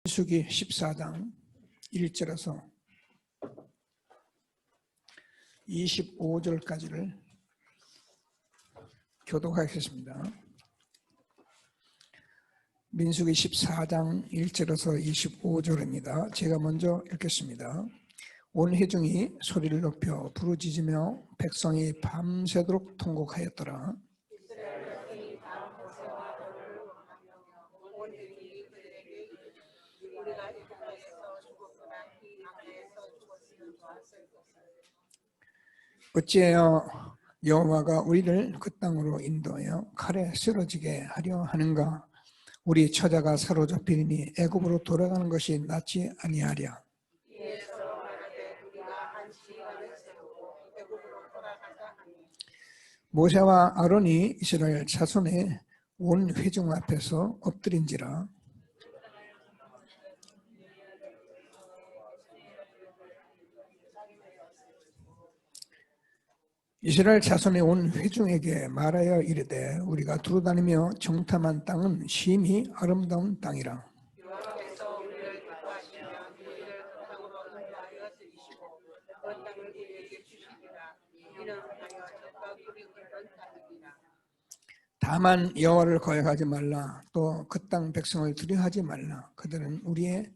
민수기 14장 1절에서 25절까지를 교독하겠습니다. 민수기 14장 1절에서 25절입니다. 제가 먼저 읽겠습니다. 온 회중이 소리를 높여 부르짖으며 백성이 밤새도록 통곡하였더라. 어찌하여 여호와가 우리를 그 땅으로 인도하여 칼에 쓰러지게 하려 하는가? 우리 처자가 사로잡히니 애굽으로 돌아가는 것이 낫지 아니하랴. 모세와 아론이 이스라엘 자손의 온 회중 앞에서 엎드린지라. 이스라엘 자손의 온 회중에게 말하여 이르되 우리가 두루다니며 정탐한 땅은 심히 아름다운 땅이라. 다만 여호와를 거역하지 말라. 또 그 땅 백성을 두려워하지 말라. 그들은 우리의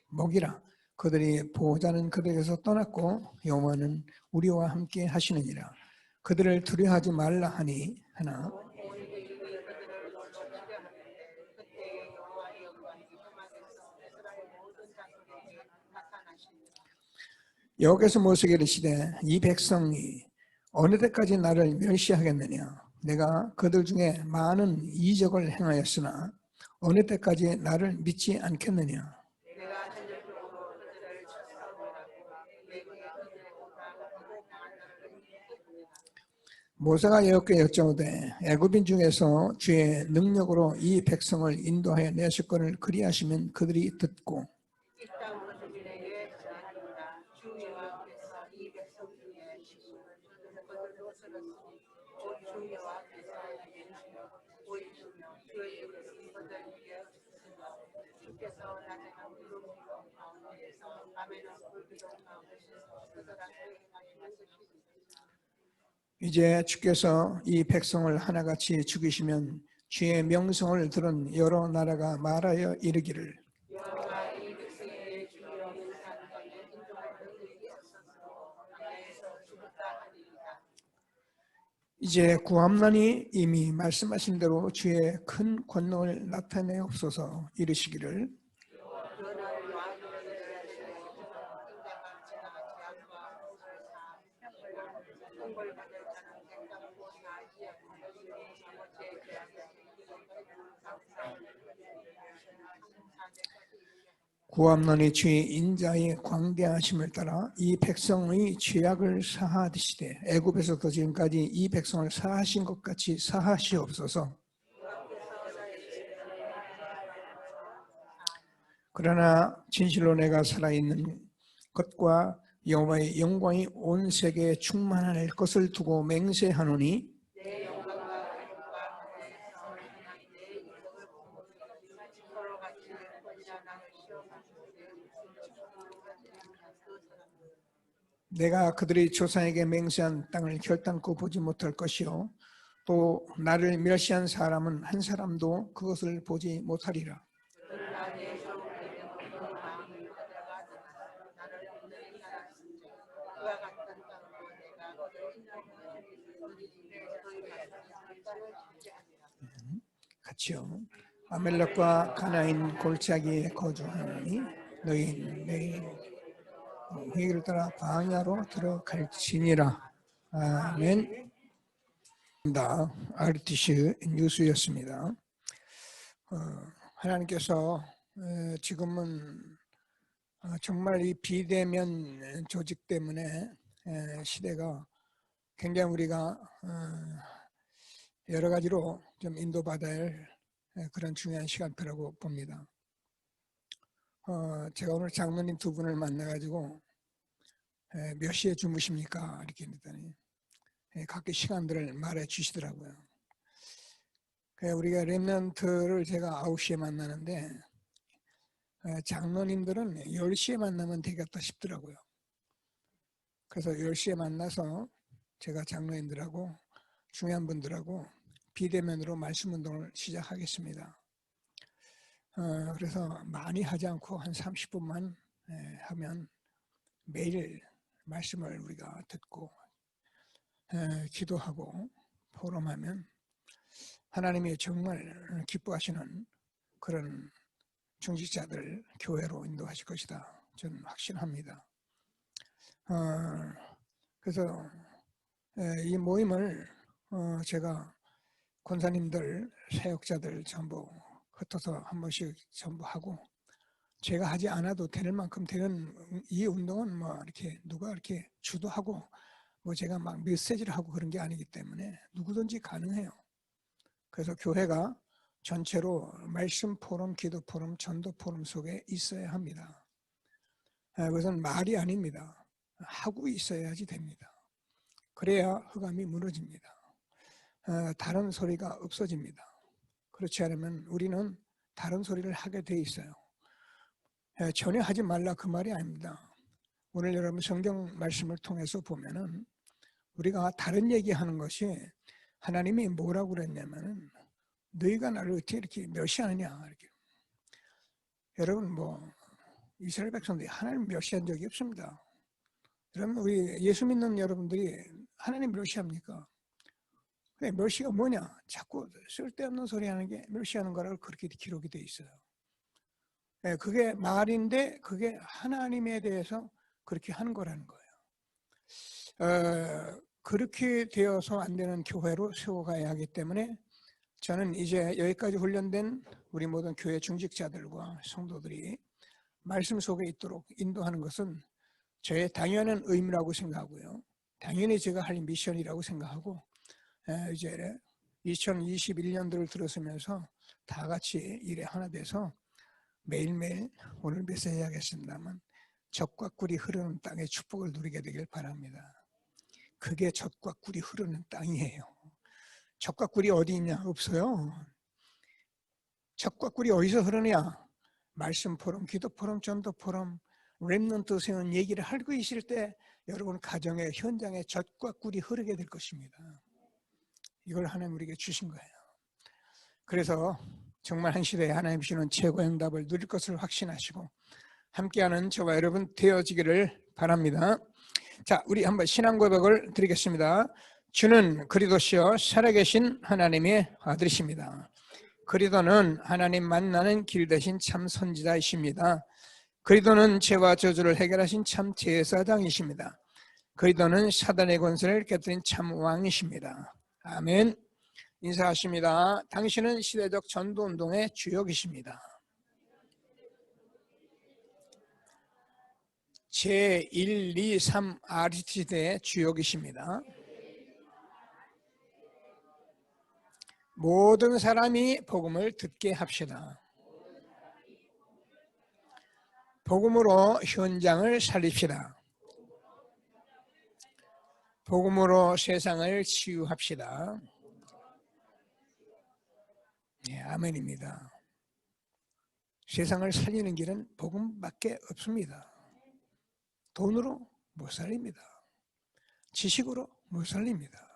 먹이라. 그들이 보호자는 그들에게서 떠났고 여호와는 우리와 함께 하시느니라. 그들을 두려워하지 말라 하니 하나 여호와께서 모세에게 이르시되 이 백성이 어느 때까지 나를 멸시하겠느냐. 내가 그들 중에 많은 이적을 행하였으나 어느 때까지 나를 믿지 않겠느냐. 모세가 여호와께 여쭤오되 애굽인 중에서 주의 능력으로 이 백성을 인도하여 내실 것을 그리하시면 그들이 듣고 이제 주께서 이 백성을 하나같이 죽이시면 주의 명성을 들은 여러 나라가 말하여 이르기를 이제 구함난이 이미 말씀하신 대로 주의 큰 권능을 나타내옵소서 이르시기를 구함난이 주의 인자의 광대하심을 따라 이 백성의 죄악을 사하시되 애굽에서도 지금까지 이 백성을 사하신 것 같이 사하시옵소서. 그러나 진실로 내가 살아있는 것과 여호와의 영광이 온 세계에 충만할 것을 두고 맹세하노니 내가 그들이 조상에게 맹세한 땅을 결단코 보지 못할 것이요 또 나를 멸시한 사람은 한 사람도 그것을 보지 못하리라. 같이요. 아멜렉과 가나인 골짜기에 거주하니 너희는 내 회개를 따라 광야로 들어갈지니라. 아멘. 아르티시 뉴스였습니다. 하나님께서 지금은 정말 이 비대면 조직 때문에 시대가 굉장히 우리가 여러 가지로 좀 인도받아야 할 그런 중요한 시간표라고 봅니다. 제가 오늘 장로님 두 분을 만나가지고 몇 시에 주무십니까? 이렇게 했더니 각기 시간들을 말해 주시더라고요. 우리가 렘넌트를 제가 9시에 만나는데 장로님들은 10시에 만나면 되겠다 싶더라고요. 그래서 10시에 만나서 제가 장로님들하고 중요한 분들하고 비대면으로 말씀 운동을 시작하겠습니다. 그래서 많이 하지 않고 한 30분만 하면 매일 말씀을 우리가 듣고 기도하고 포럼하면 하나님이 정말 기뻐하시는 그런 중직자들 교회로 인도하실 것이다. 저는 확신합니다. 그래서 이 모임을 제가 권사님들, 사역자들 전부 흩어서 한 번씩 전부 하고 제가 하지 않아도 되는 만큼 되는 이 운동은 뭐 이렇게 누가 이렇게 주도하고 뭐 제가 막 메시지를 하고 그런 게 아니기 때문에 누구든지 가능해요. 그래서 교회가 전체로 말씀 포럼, 기도 포럼, 전도 포럼 속에 있어야 합니다. 그것은 말이 아닙니다. 하고 있어야지 됩니다. 그래야 흑암이 무너집니다. 다른 소리가 없어집니다. 그렇지 않으면 우리는 다른 소리를 하게 돼 있어요. 전혀 하지 말라 그 말이 아닙니다. 오늘 여러분 성경 말씀을 통해서 보면은 우리가 다른 얘기하는 것이 하나님이 뭐라고 그랬냐면은 너희가 나를 어떻게 이렇게 멸시하느냐 이렇게. 여러분 뭐 이스라엘 백성들이 하나님 멸시한 적이 없습니다. 여러분 우리 예수 믿는 여러분들이 하나님 멸시합니까? 그래, 멸시가 뭐냐? 자꾸 쓸데없는 소리 하는 게 멸시하는 거라고 그렇게 기록이 돼 있어요. 그게 말인데 그게 하나님에 대해서 그렇게 하는 거라는 거예요. 그렇게 되어서 안 되는 교회로 세워가야 하기 때문에 저는 이제 여기까지 훈련된 우리 모든 교회 중직자들과 성도들이 말씀 속에 있도록 인도하는 것은 저의 당연한 의무라고 생각하고요. 당연히 제가 할 미션이라고 생각하고 이제 2021년도를 들어서면서 다 같이 일에 하나 돼서 매일매일 오늘 메시지 하겠습니다만 젖과 꿀이 흐르는 땅의 축복을 누리게 되길 바랍니다. 그게 젖과 꿀이 흐르는 땅이에요. 젖과 꿀이 어디 있냐? 없어요. 젖과 꿀이 어디서 흐르냐? 말씀 포럼, 기도 포럼, 전도 포럼, 렘넌트 세운 얘기를 하고 있을 때 여러분 가정의 현장에 젖과 꿀이 흐르게 될 것입니다. 이걸 하나님 우리에게 주신 거예요. 그래서 정말 한 시대에 하나님 주시는 최고의 응답을 누릴 것을 확신하시고 함께하는 저와 여러분 되어지기를 바랍니다. 자, 우리 한번 신앙 고백을 드리겠습니다. 주는 그리스도시요 살아계신 하나님의 아들이십니다. 그리스도는 하나님 만나는 길 대신 참 선지자이십니다. 그리스도는 죄와 저주를 해결하신 참 제사장이십니다. 그리스도는 사단의 권세를 깨뜨린 참 왕이십니다. 아멘. 인사하십니다. 당신은 시대적 전도운동의 주역이십니다. 제1, 2, 3 RT시대의 주역이십니다. 모든 사람이 복음을 듣게 합시다. 복음으로 현장을 살립시다. 복음으로 세상을 치유합시다. 네, 아멘입니다. 세상을 살리는 길은 복음밖에 없습니다. 돈으로 못 살립니다. 지식으로 못 살립니다.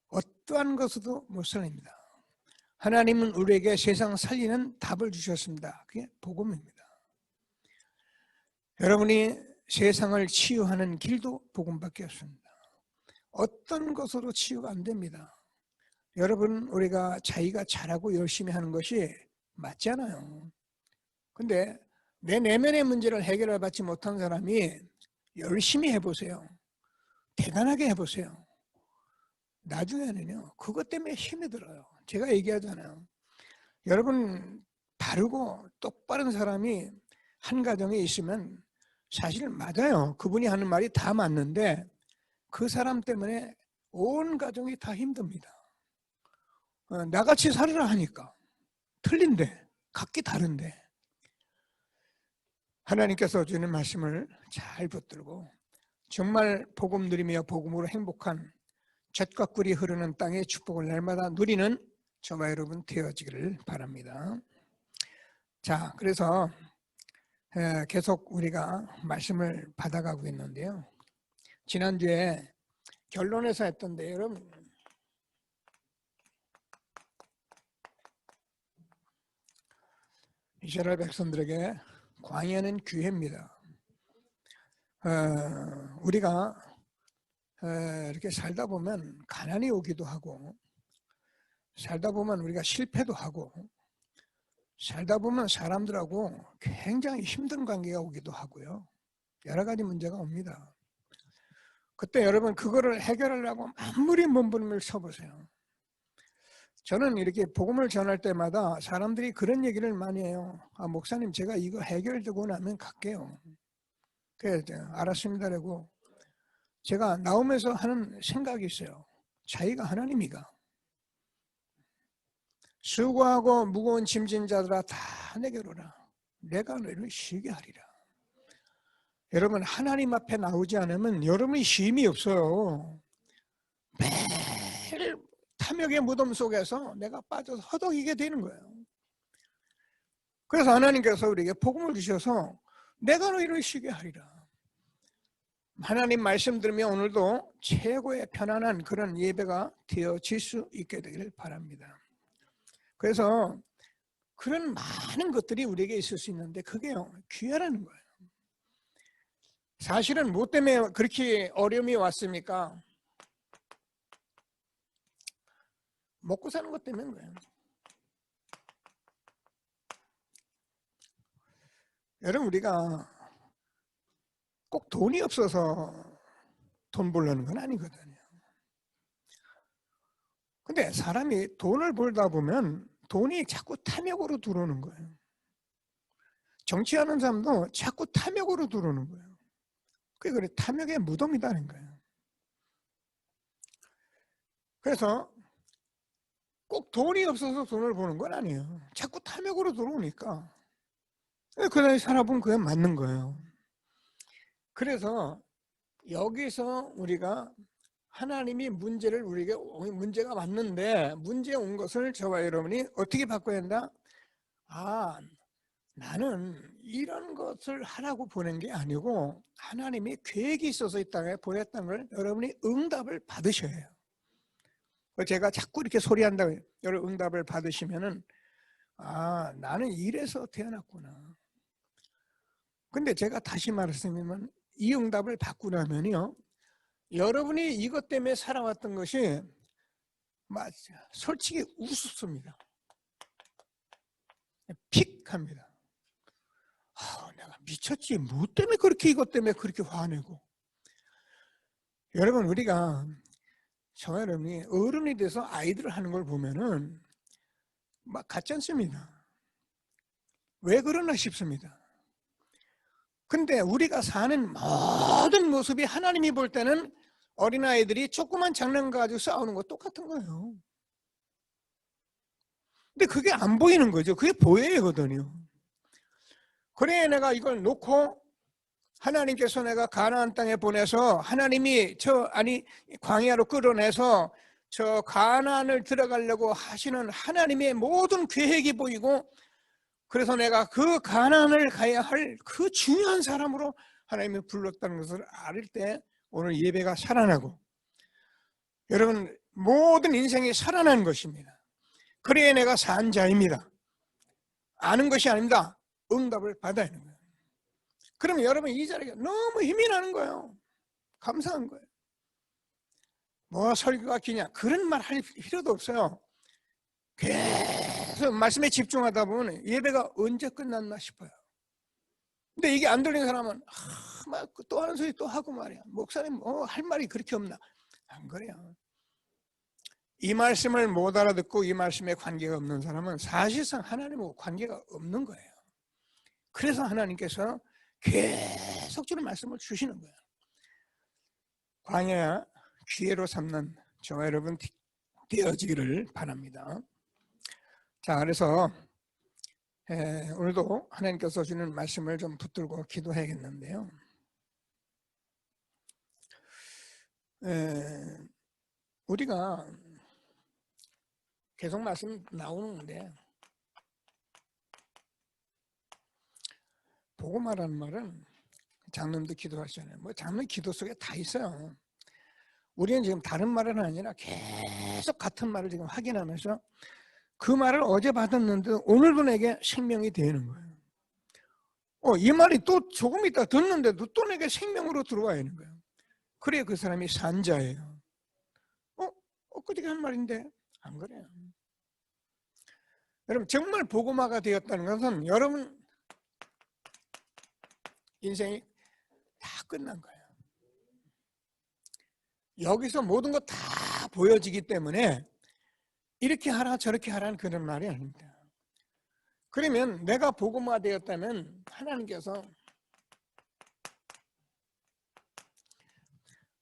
어떠한 것으로도 못 살립니다. 하나님은 우리에게 세상 살리는 답을 주셨습니다. 그게 복음입니다. 여러분이 세상을 치유하는 길도 복음밖에 없습니다. 어떤 것으로 치유가 안 됩니다. 여러분 우리가 자기가 잘하고 열심히 하는 것이 맞잖아요. 근데 내 내면의 문제를 해결을 받지 못한 사람이 열심히 해보세요. 대단하게 해보세요. 나중에는요 그것 때문에 힘이 들어요. 제가 얘기하잖아요. 여러분 바르고 똑바른 사람이 한 가정에 있으면 사실 맞아요. 그분이 하는 말이 다 맞는데 그 사람 때문에 온 가정이 다 힘듭니다. 나같이 살으라 하니까 틀린데 각기 다른데 하나님께서 주는 말씀을 잘 붙들고 정말 복음 누리며 복음으로 행복한 젖과 꿀이 흐르는 땅의 축복을 날마다 누리는 저와 여러분 되어지기를 바랍니다. 자, 그래서 계속 우리가 말씀을 받아가고 있는데요. 지난주에 결론에서 했던데 여러분 이스라엘 백성들에게 광야는 기회입니다. 우리가 이렇게 살다 보면 가난이 오기도 하고 살다 보면 우리가 실패도 하고 살다 보면 사람들하고 굉장히 힘든 관계가 오기도 하고요. 여러 가지 문제가 옵니다. 그때 여러분 그거를 해결하려고 아무리 몸부림을 쳐보세요. 저는 이렇게 복음을 전할 때마다 사람들이 그런 얘기를 많이 해요. 목사님 제가 이거 해결되고 나면 갈게요. 그래서 알았습니다라고 제가 나오면서 하는 생각이 있어요. 자기가 하나님이가 수고하고 무거운 짐진 자들아 다 내게로 오라. 내가 너희를 쉬게 하리라. 여러분 하나님 앞에 나오지 않으면 여러분이 쉼이 없어요. 매일 탐욕의 무덤 속에서 내가 빠져서 허덕이게 되는 거예요. 그래서 하나님께서 우리에게 복음을 주셔서 내가 너희를 쉬게 하리라. 하나님 말씀 들으면 오늘도 최고의 편안한 그런 예배가 되어질 수 있게 되기를 바랍니다. 그래서 그런 많은 것들이 우리에게 있을 수 있는데 그게 귀하라는 거예요. 사실은 뭐 때문에 그렇게 어려움이 왔습니까? 먹고 사는 것 때문인 거예요. 여러분 우리가 꼭 돈이 없어서 돈 벌려는 건 아니거든요. 근데 사람이 돈을 벌다 보면 돈이 자꾸 탐욕으로 들어오는 거예요. 정치하는 사람도 자꾸 탐욕으로 들어오는 거예요. 그게 그래 탐욕의 무덤이라는 거예요. 그래서 꼭 돈이 없어서 돈을 버는 건 아니에요. 자꾸 탐욕으로 들어오니까 그 나이 살아보면 그게 맞는 거예요. 그래서 여기서 우리가 하나님이 문제를 우리에게 문제가 왔는데 문제 온 것을 저와 여러분이 어떻게 바꿔야 한다? 나는 이런 것을 하라고 보낸 게 아니고 하나님이 계획이 있어서 이 땅에 보냈다는 걸 여러분이 응답을 받으셔야 해요. 제가 자꾸 이렇게 소리한다고 해요. 여러분 응답을 받으시면은 나는 이래서 태어났구나. 근데 제가 다시 말씀드리면 이 응답을 받고 나면요 여러분이 이것 때문에 살아왔던 것이 솔직히 우습습니다. 픽합니다. 내가 미쳤지 뭐 때문에 그렇게 이것 때문에 그렇게 화내고. 여러분 우리가 저와 여러분이 어른이 돼서 아이들을 하는 걸 보면은 막 같지 않습니다. 왜 그러나 싶습니다. 근데 우리가 사는 모든 모습이 하나님이 볼 때는 어린아이들이 조그만 장난 가지고 싸우는 거 똑같은 거예요. 근데 그게 안 보이는 거죠. 그게 보여야거든요. 그래 내가 이걸 놓고 하나님께서 내가 가나안 땅에 보내서 하나님이 광야로 끌어내서 저 가나안을 들어가려고 하시는 하나님의 모든 계획이 보이고 그래서 내가 그 가나안을 가야 할 그 중요한 사람으로 하나님이 불렀다는 것을 알 때 오늘 예배가 살아나고 여러분 모든 인생이 살아나는 것입니다. 그래야 내가 산 자입니다. 아는 것이 아닙니다. 응답을 받아야 하는 거예요. 그러면 여러분 이 자리가 너무 힘이 나는 거예요. 감사한 거예요. 뭐 설교가 기냐 그런 말 할 필요도 없어요. 계속 말씀에 집중하다 보면 예배가 언제 끝났나 싶어요. 근데 이게 안 들리는 사람은 막 또 하는 소리 또 하고 말이야. 목사님 할 말이 그렇게 없나? 안 그래요. 이 말씀을 못 알아듣고 이 말씀에 관계가 없는 사람은 사실상 하나님하고 관계가 없는 거예요. 그래서 하나님께서 계속적으로 말씀을 주시는 거예요. 광야 기회로 삼는 저와 여러분 되어지기를 바랍니다. 자, 그래서 오늘도 하나님께서 주는 말씀을 좀 붙들고 기도해야겠는데요. 우리가 계속 말씀 나오는데 복음화라는 말은 장로님도 기도하시잖아요. 뭐 장로님 기도 속에 다 있어요. 우리는 지금 다른 말은 아니라 계속 같은 말을 지금 확인하면서 그 말을 어제 받았는데 오늘도 내게 생명이 되는 거예요. 이 말이 또 조금 있다 듣는데도 또 내게 생명으로 들어와 있는 거예요. 그래야 그 사람이 산자예요. 엊그저께 한 말인데 안 그래요. 여러분 정말 복음화가 되었다는 것은 여러분 인생이 다 끝난 거예요. 여기서 모든 거 다 보여지기 때문에 이렇게 하라 저렇게 하라는 그런 말이 아닙니다. 그러면 내가 복음화 되었다면 하나님께서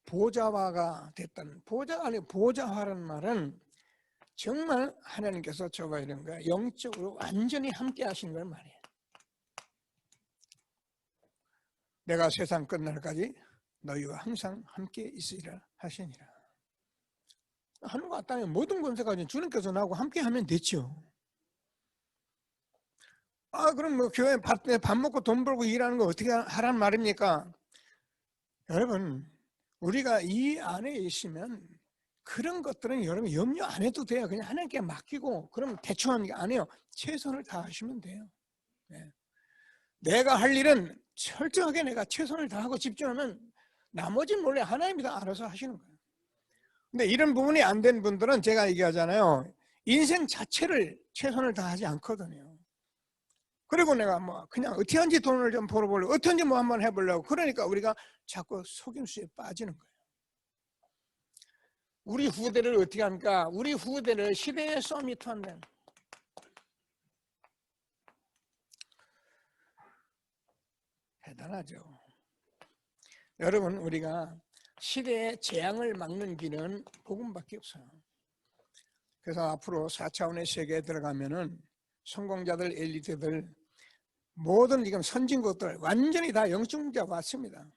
보좌화가 됐다는, 보좌가 아니고 보좌화라는 말은 정말 하나님께서 저와 이런 거야 영적으로 완전히 함께 하신 걸 말이에요. 내가 세상 끝날까지 너희와 항상 함께 있으리라 하시니라. 하늘과 땅의 모든 권세가 주님께서 나하고 함께 하면 됐죠. 그럼 뭐 교회 밥 먹고 돈 벌고 일하는 거 어떻게 하란 말입니까? 여러분 우리가 이 안에 있으면 그런 것들은 여러분 염려 안 해도 돼요. 그냥 하나님께 맡기고 그럼 대충 하는 게 아니에요. 최선을 다하시면 돼요. 네. 내가 할 일은 철저하게 내가 최선을 다하고 집중하면 나머지는 원래 하나님이 다 알아서 하시는 거예요. 근데 이런 부분이 안 된 분들은 제가 얘기하잖아요. 인생 자체를 최선을 다하지 않거든요. 그리고 내가 뭐 그냥 어떻게 하는지 돈을 좀 벌어보려고 어떻게 하는지 뭐 한번 해보려고 그러니까 우리가 자꾸 속임수에 빠지는 거예요. 우리 후대를 어떻게 합니까? 우리 후대를 시대의 서밋한데 대단하죠. 여러분 우리가 시대의 재앙을 막는 길은 복음밖에 없어요. 그래서 앞으로 4차원의 세계에 들어가면은 성공자들, 엘리트들 모든 지금 선진국들 완전히 다 영적 문제가 왔습니다.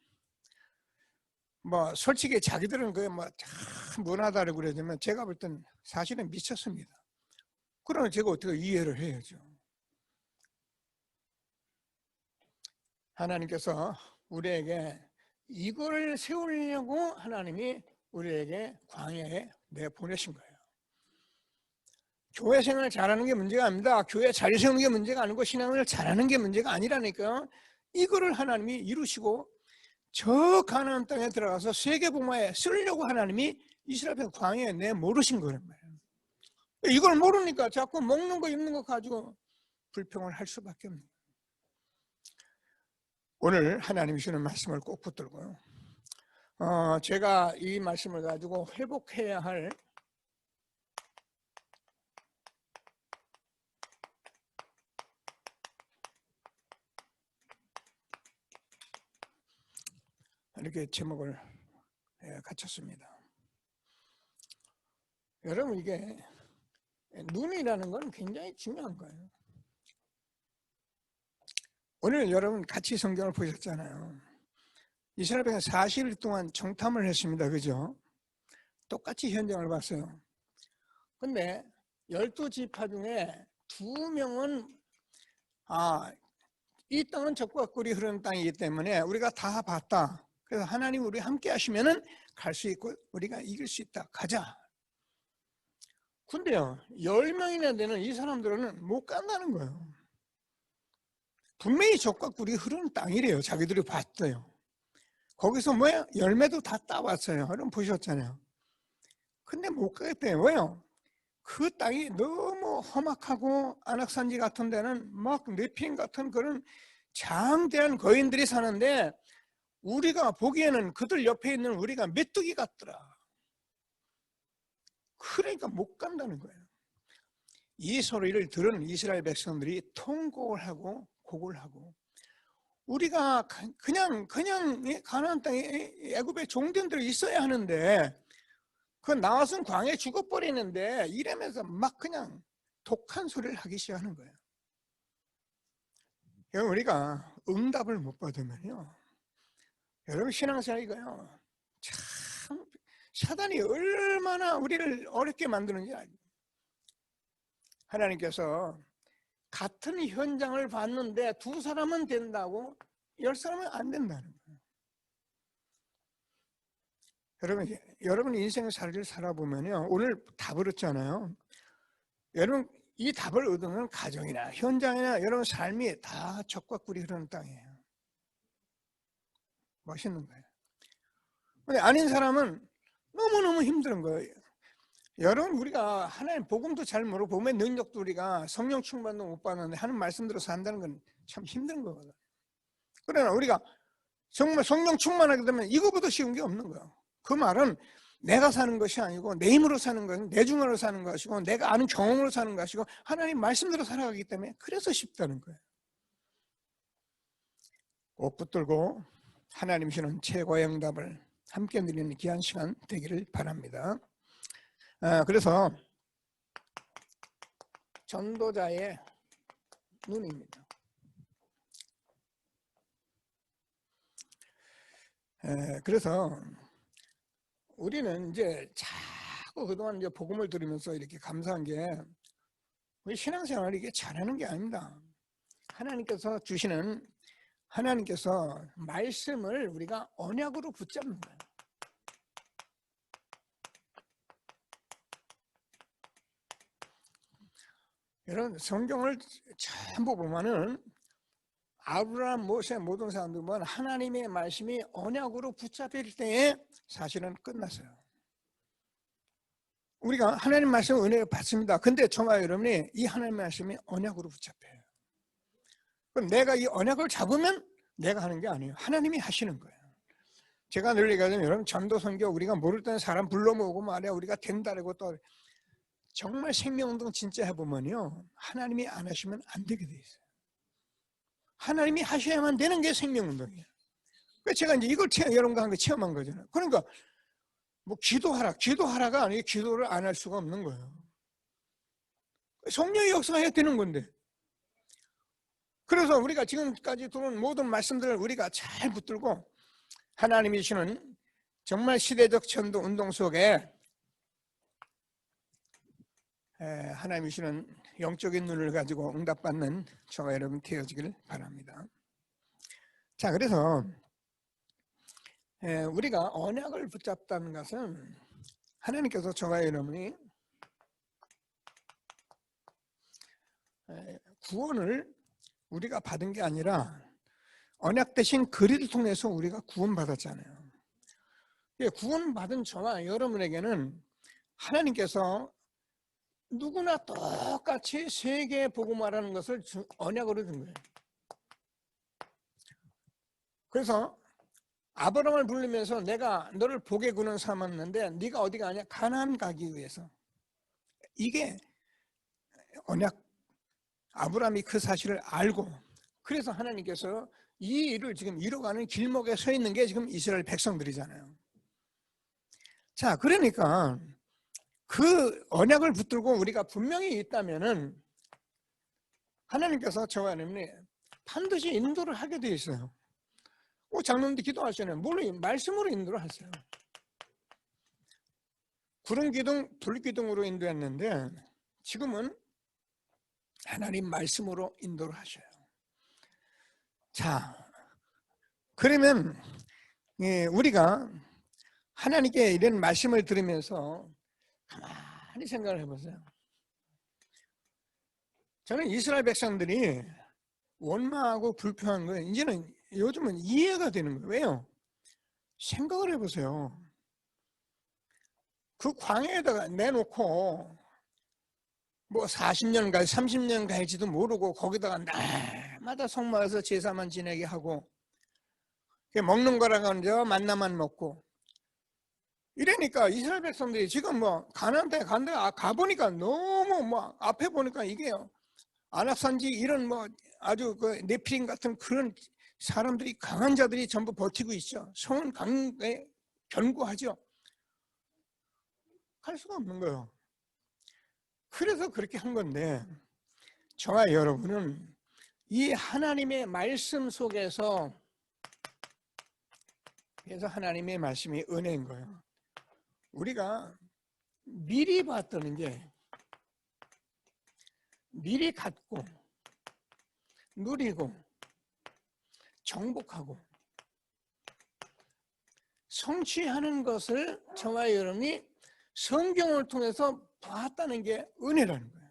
뭐 솔직히 자기들은 그게 뭐 참 무난하다고 그러지만 제가 볼 땐 사실은 미쳤습니다. 그러면 제가 어떻게 이해를 해야죠. 하나님께서 우리에게 이걸 세우려고 하나님이 우리에게 광야에 내보내신 거예요. 교회 생활을 잘하는 게 문제가 아닙니다. 교회 잘 세우는 게 문제가 아니고 신앙을 잘하는 게 문제가 아니라니까요. 이거를 하나님이 이루시고 저 가나안 땅에 들어가서 세계복음화에 쓰려고 하나님이 이스라엘 광야에 내모르신 거란 말이에요. 이걸 모르니까 자꾸 먹는 거 입는 거 가지고 불평을 할 수밖에 없는 거예요. 오늘 하나님이 주는 말씀을 꼭 붙들고요. 제가 이 말씀을 가지고 회복해야 할 이렇게 제목을 갖췄습니다. 여러분 이게 눈이라는 건 굉장히 중요한 거예요. 오늘 여러분 같이 성경을 보셨잖아요. 이스라엘 백성 40일 동안 정탐을 했습니다. 그죠? 똑같이 현장을 봤어요. 근데 12지파 중에 2명은 이 땅은 적과 꿀이 흐르는 땅이기 때문에 우리가 다 봤다. 그래서 하나님 우리 함께 하시면은 갈 수 있고 우리가 이길 수 있다. 가자. 근데요 10명이나 되는 이 사람들은 못 간다는 거예요. 분명히 적과 꿀이 흐르는 땅이래요. 자기들이 봤어요. 거기서 뭐야? 열매도 다 따왔어요. 여러분 보셨잖아요. 근데 못 가겠대요. 왜요? 그 땅이 너무 험악하고 안악산지 같은 데는 막 네피림 같은 그런 장대한 거인들이 사는데 우리가 보기에는 그들 옆에 있는 우리가 메뚜기 같더라. 그러니까 못 간다는 거예요. 이 소리를 들은 이스라엘 백성들이 통곡을 하고 곡을 하고 우리가 그냥 가나안 땅에 애굽의 종들이 있어야 하는데 그 나와서는 광야에 죽어버리는데 이러면서 막 그냥 독한 소리를 하기 시작하는 거예요. 여러분 우리가 응답을 못 받으면요 여러분 신앙생활 이거요 참 사단이 얼마나 우리를 어렵게 만드는지 알죠. 하나님께서 같은 현장을 봤는데 2 사람은 된다고 열 사람은 안 된다는 거예요. 여러분 인생살이를 살아보면요, 오늘 답을 얻잖아요. 여러분 이 답을 얻으면 가정이나 현장이나 여러분 삶이 다 적과 꿀이 흐르는 땅이에요. 멋있는 거예요. 근데 아닌 사람은 너무너무 힘든 거예요. 여러분 우리가 하나님 복음도 잘 모르고 복음의 능력도 우리가 성령 충만도 못 받는데 하는 말씀대로 산다는 건 참 힘든 거거든요. 그러나 우리가 정말 성령 충만하게 되면 이거보다 쉬운 게 없는 거예요. 그 말은 내가 사는 것이 아니고 내 힘으로 사는 것은 내 중으로 사는 것이고 내가 아는 경험으로 사는 것이고 하나님 말씀대로 살아가기 때문에 그래서 쉽다는 거예요. 옷 붙들고 하나님 주시는 최고의 응답을 함께 누리는 귀한 시간 되기를 바랍니다. 그래서 전도자의 눈입니다. 그래서 우리는 이제 자꾸 그동안 이제 복음을 들으면서 이렇게 감사한 게 우리 신앙생활을 이게 잘하는 게 아닙니다. 하나님께서 주시는 하나님께서 말씀을 우리가 언약으로 붙잡는 거예요. 여러분 성경을 전부 보면은 아브라함, 모세 모든 사람들 보면 하나님의 말씀이 언약으로 붙잡힐 때에 사실은 끝났어요. 우리가 하나님 말씀 은혜를 받습니다. 근데 저와 여러분이 이 하나님 말씀이 언약으로 붙잡혀요. 그럼 내가 이 언약을 잡으면 내가 하는 게 아니에요. 하나님이 하시는 거예요. 제가 늘 얘기하자면 여러분 전도 선교 우리가 모를 때는 사람 불러 모으고 말이야 우리가 된다고 또 정말 생명운동 진짜 해보면요 하나님이 안 하시면 안 되게 돼 있어요. 하나님이 하셔야만 되는 게 생명운동이에요. 그러니까 제가 이제 이걸 여러분과 함께 체험한 거잖아요. 그러니까 뭐 기도하라가 아니고 기도를 안 할 수가 없는 거예요. 성령의 역사해야 되는 건데. 그래서 우리가 지금까지 들은 모든 말씀들을 우리가 잘 붙들고 하나님이 주시는 정말 시대적 전도 운동 속에 하나님이 주시는 영적인 눈을 가지고 응답받는 저와 여러분 되어지기를 바랍니다. 자, 그래서 우리가 언약을 붙잡다는 것은 하나님께서 저와 여러분이 구원을 우리가 받은 게 아니라 언약 대신 그리를 통해서 우리가 구원받았잖아요. 구원받은 저와 여러분에게는 하나님께서 누구나 똑같이 세계 복음화라는 것을 언약으로 준 거예요. 그래서 아브라함을 부르면서 내가 너를 복의 군원 삼았는데 네가 어디 가냐? 가나안 가기 위해서. 이게 언약. 아브라함이 그 사실을 알고 그래서 하나님께서 이 일을 지금 이뤄가는 길목에 서 있는 게 지금 이스라엘 백성들이잖아요. 자, 그러니까 그 언약을 붙들고 우리가 분명히 있다면은 하나님께서 저와 여러분이 반드시 인도를 하게 돼 있어요. 장로님들 기도하시잖아요. 물론 말씀으로 인도를 하세요. 구름 기둥, 불 기둥으로 인도했는데 지금은 하나님 말씀으로 인도를 하셔요. 자, 그러면 우리가 하나님께 이런 말씀을 들으면서 가만히 생각을 해보세요. 저는 이스라엘 백성들이 원망하고 불평한 거예요. 이제는 요즘은 이해가 되는 거예요. 왜요? 생각을 해보세요. 그 광야에다가 내놓고 뭐 40년 갈 30년 갈지도 모르고 거기다가 날마다 성막에서 제사만 지내게 하고 먹는 거라고 이제 만나만 먹고 이러니까 이스라엘 백성들이 지금 뭐 가나안 땅에 가보니까 너무 뭐 앞에 보니까 이게 안악산지 이런 뭐 아주 그 네피림 같은 그런 사람들이 강한 자들이 전부 버티고 있죠. 성은 강에 견고하죠. 할 수가 없는 거예요. 그래서 그렇게 한 건데 저와 여러분은 이 하나님의 말씀 속에서 그래서 하나님의 말씀이 은혜인 거예요. 우리가 미리 봤다는 게 미리 갖고 누리고 정복하고 성취하는 것을 저와 여러분이 성경을 통해서 봤다는 게 은혜라는 거예요.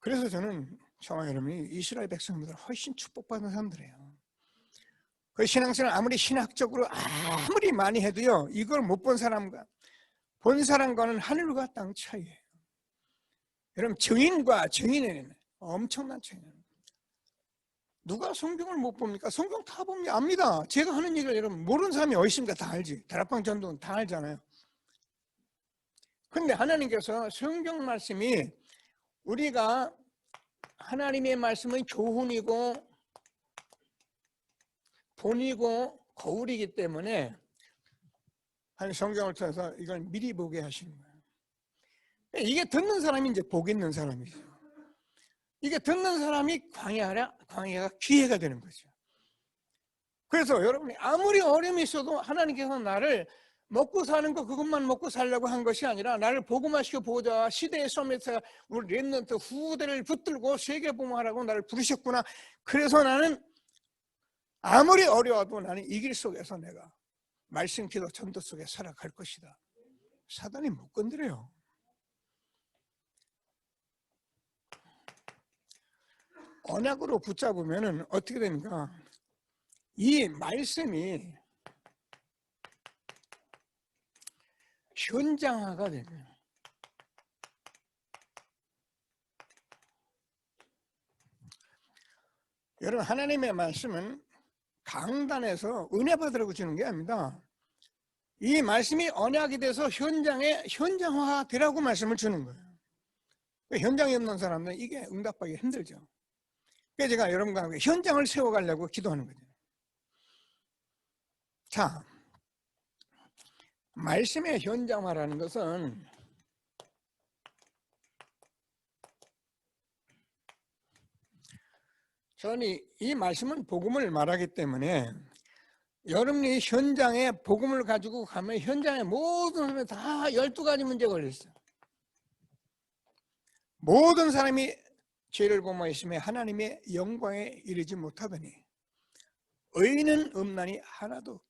그래서 저는 저와 여러분이 이스라엘 백성보다 훨씬 축복받은 사람들이에요. 그 신앙생활 아무리 신학적으로 아무리 많이 해도요, 이걸 못 본 사람과 본 사람과는 하늘과 땅 차이예요. 여러분, 증인과 증인에는 엄청난 차이예요. 누가 성경을 못 봅니까? 성경 다 봅니다. 압니다. 제가 하는 얘기를 여러분 모르는 사람이 어디 있습니까? 다 알지. 다락방 전도는 다 알잖아요. 그런데 하나님께서 성경 말씀이 우리가 하나님의 말씀은 교훈이고 본이고 거울이기 때문에 성경을 통해서 이걸 미리 보게 하시는 거예요. 이게 듣는 사람이 이제 복 있는 사람이죠. 이게 듣는 사람이 광야가 기회가 되는 거죠. 그래서 여러분이 아무리 어려움이 있어도 하나님께서 나를 먹고 사는 거 그것만 먹고 살려고 한 것이 아니라 나를 복음화시켜 보자, 시대의 소매에서 우리 렘넌트 후대를 붙들고 세계복음화하라고 나를 부르셨구나. 그래서 나는 아무리 어려워도 나는 이 길 속에서 내가 말씀, 기도, 전도 속에 살아갈 것이다. 사단이 못 건드려요. 언약으로 붙잡으면 어떻게 됩니까? 이 말씀이 현장화가 되면 여러분, 하나님의 말씀은 강단에서 은혜 받으라고 주는 게 아닙니다. 이 말씀이 언약이 돼서 현장에 현장화 되라고 말씀을 주는 거예요. 현장이 없는 사람은 이게 응답하기 힘들죠. 그래서 제가 여러분과 함께 현장을 세워가려고 기도하는 거죠. 자, 말씀의 현장화라는 것은 저는 이 말씀은 복음을 말하기 때문에 여러분이 현장에 복음을 가지고 가면 현장에 모든 사람이 다 12가지 문제가 걸려있어요. 모든 사람이 죄를 범하였으며 하나님의 영광에 이르지 못하더니 의인은 없나니 하나도 없다.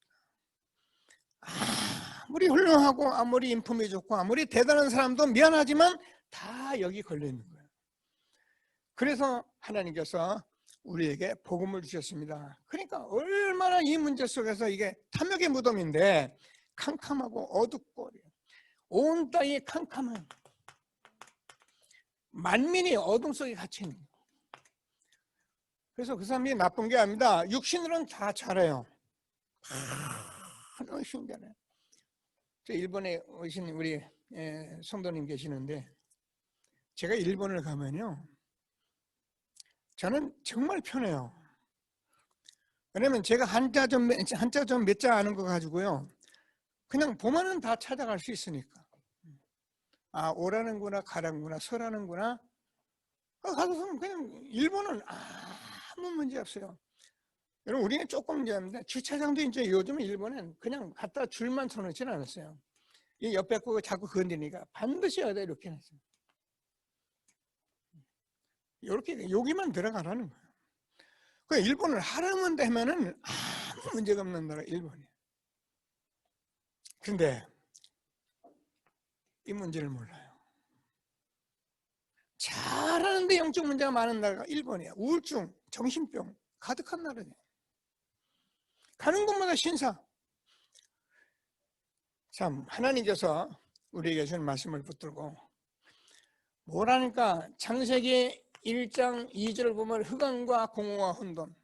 아무리 훌륭하고 아무리 인품이 좋고 아무리 대단한 사람도 미안하지만 다 여기 걸려있는 거예요. 그래서 하나님께서 우리에게 복음을 주셨습니다. 그러니까 얼마나 이 문제 속에서 이게 탐욕의 무덤인데 캄캄하고 어둡고 온 땅이 캄캄한 만민이 어둠 속에 갇혀 있는 거예요. 그래서 그 사람이 나쁜 게 아닙니다. 육신으로는 다 잘해요. 훨씬 잘해요. 일본에 오신 우리 성도님 계시는데 제가 일본을 가면요 저는 정말 편해요. 왜냐면 제가 한자 좀 몇 자 아는 거 가지고요 그냥 보면은 다 찾아갈 수 있으니까. 아, 오라는구나 가라는구나 서라는구나. 가서 그냥 일본은 아무 문제 없어요. 여러분, 우리는 조금 문제인데 주차장도 이제 요즘 일본은 그냥 갖다 줄만 서놓지는 않았어요. 이 옆에 거 자꾸 건드리니까 반드시 어디다 이렇게 해놨어요. 이렇게 여기만 들어가라는 거예요. 그 일본을 하라면 되면은 아무 문제가 없는 나라 일본이에요. 근데 이 문제를 몰라요. 잘하는데 영적 문제가 많은 나라가 일본이에요. 우울증, 정신병 가득한 나라예요. 가는 곳마다 신사. 참 하나님께서 우리에게 주는 말씀을 붙들고 뭐라니까 창세기 1장 2절을 보면 흑암과 공허와 혼돈.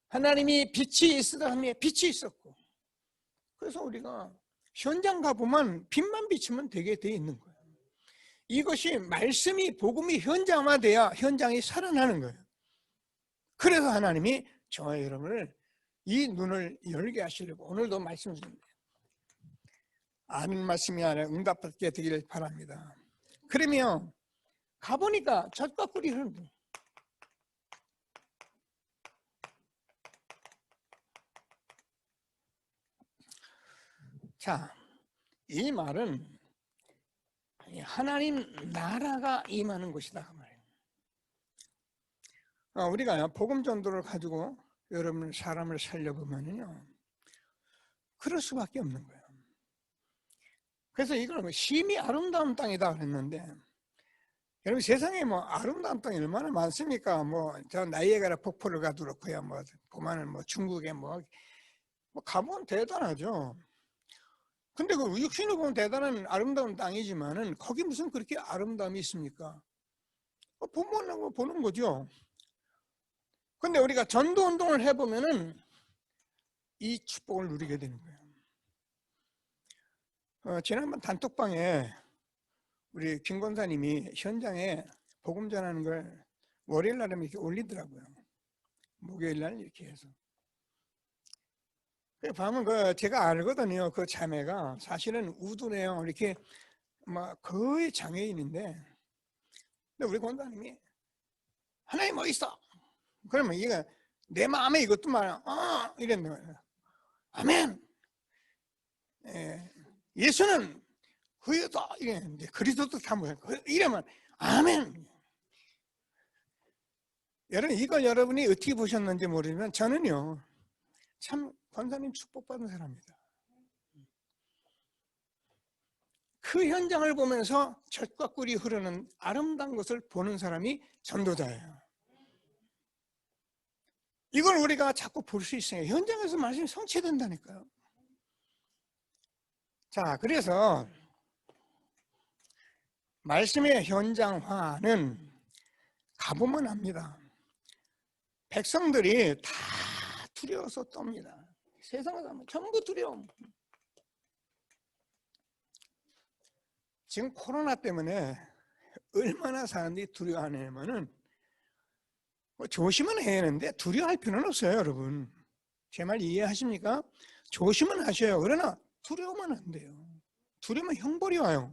하나님이 빛이 있으다 하며 빛이 있었고 그래서 우리가 현장 가보면 빛만 비치면 되게 돼 있는 거예요. 이것이 말씀이 복음이 현장화돼야 현장이 살아나는 거예요. 그래서 하나님이 저와 여러분을 이 눈을 열게 하시려고 오늘도 말씀 주십니다. 아는 말씀이 아니라 응답받게 되기를 바랍니다. 그러면 가보니까 젖과 꿀이 흐른다. 자, 이 말은 하나님 나라가 임하는 곳이다 그 말이에요. 우리가 복음 전도를 가지고 여러분 사람을 살려보면요, 그럴 수밖에 없는 거예요. 그래서 이걸 뭐 심히 아름다운 땅이다 그랬는데, 여러분 세상에 뭐 아름다운 땅이 얼마나 많습니까? 뭐 저 나이아가라 폭포를 가도 그렇고요, 뭐 보면은 뭐 중국에 뭐 가보면 대단하죠. 근데 그 육신으로 보면 대단한 아름다운 땅이지만은 거기 무슨 그렇게 아름다움이 있습니까? 보면 보는 거죠. 근데 우리가 전도 운동을 해보면은 이 축복을 누리게 되는 거예요. 지난번 단톡방에 우리 김 권사님이 현장에 복음 전하는 걸 월요일 날에 이렇게 올리더라고요. 목요일 날 이렇게 해서. 보면 제가 알거든요. 그 자매가 사실은 우두네요. 이렇게 막 거의 장애인인데, 근데 우리 권사님이 하나님 뭐 있어? 그러면 얘가 내 마음에 이것도 말이야. 이랬는 거예요. 아멘. 예수는 그이다 이랬는데 그리스도도 사모해. 이러면 아멘. 여러분 이걸 여러분이 어떻게 보셨는지 모르지만 저는요 참 권사님 축복받은 사람입니다. 그 현장을 보면서 젖과 꿀이 흐르는 아름다운 것을 보는 사람이 전도자예요. 이걸 우리가 자꾸 볼 수 있어요. 현장에서 말씀이 성취된다니까요. 자, 그래서 말씀의 현장화는 가보면 합니다. 백성들이 다 두려워서 떱니다. 세상에 가면 전부 두려움. 지금 코로나 때문에 얼마나 사람들이 두려워하냐면은 조심은 해야 하는데 두려워할 필요는 없어요, 여러분. 제 말 이해하십니까? 조심은 하셔요. 그러나 두려우면 안 돼요. 두려우면 형벌이 와요.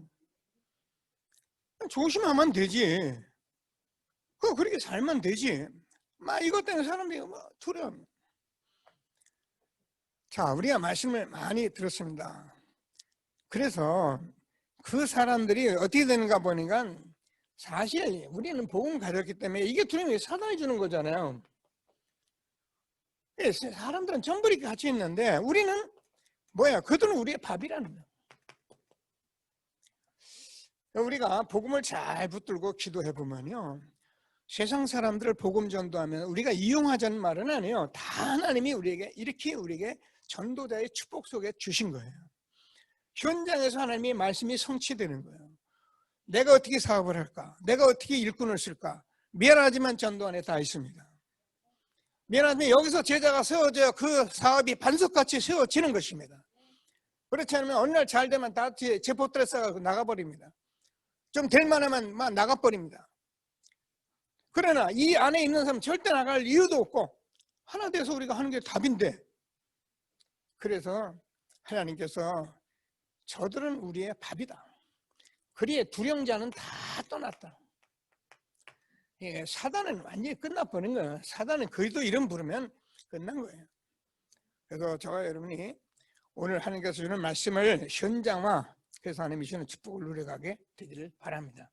조심하면 되지. 그렇게 살면 되지. 막 이것 때문에 사람들이 두려워. 자, 우리가 말씀을 많이 들었습니다. 그래서 그 사람들이 어떻게 되는가 보니까 사실 우리는 복음을 가졌기 때문에 이게 두려움이 사단이 주는 거잖아요. 사람들은 전부 이렇게 같이 있는데 우리는 그들은 우리의 밥이라는 거예요. 우리가 복음을 잘 붙들고 기도해 보면요, 세상 사람들을 복음 전도하면 우리가 이용하자는 말은 아니에요. 다 하나님이 우리에게 전도자의 축복 속에 주신 거예요. 현장에서 하나님의 말씀이 성취되는 거예요. 내가 어떻게 사업을 할까? 내가 어떻게 일꾼을 쓸까? 미안하지만 전도 안에 다 있습니다. 미안하지만 여기서 제자가 세워져야 그 사업이 반석같이 세워지는 것입니다. 그렇지 않으면 어느 날 잘 되면 다 제포트레 싸가고 나가버립니다. 좀 될 만하면 막 나가버립니다. 그러나 이 안에 있는 사람은 절대 나갈 이유도 없고 하나 돼서 우리가 하는 게 답인데, 그래서 하나님께서 저들은 우리의 밥이다. 그리에 두령자는 다 떠났다. 사단은 완전히 끝나버린 거예요. 사단은 그리도 이름 부르면 끝난 거예요. 그래서 저와 여러분이 오늘 하나님께서 주는 말씀을 현장화, 그래서 하나님이 주는 축복을 누려가게 되기를 바랍니다.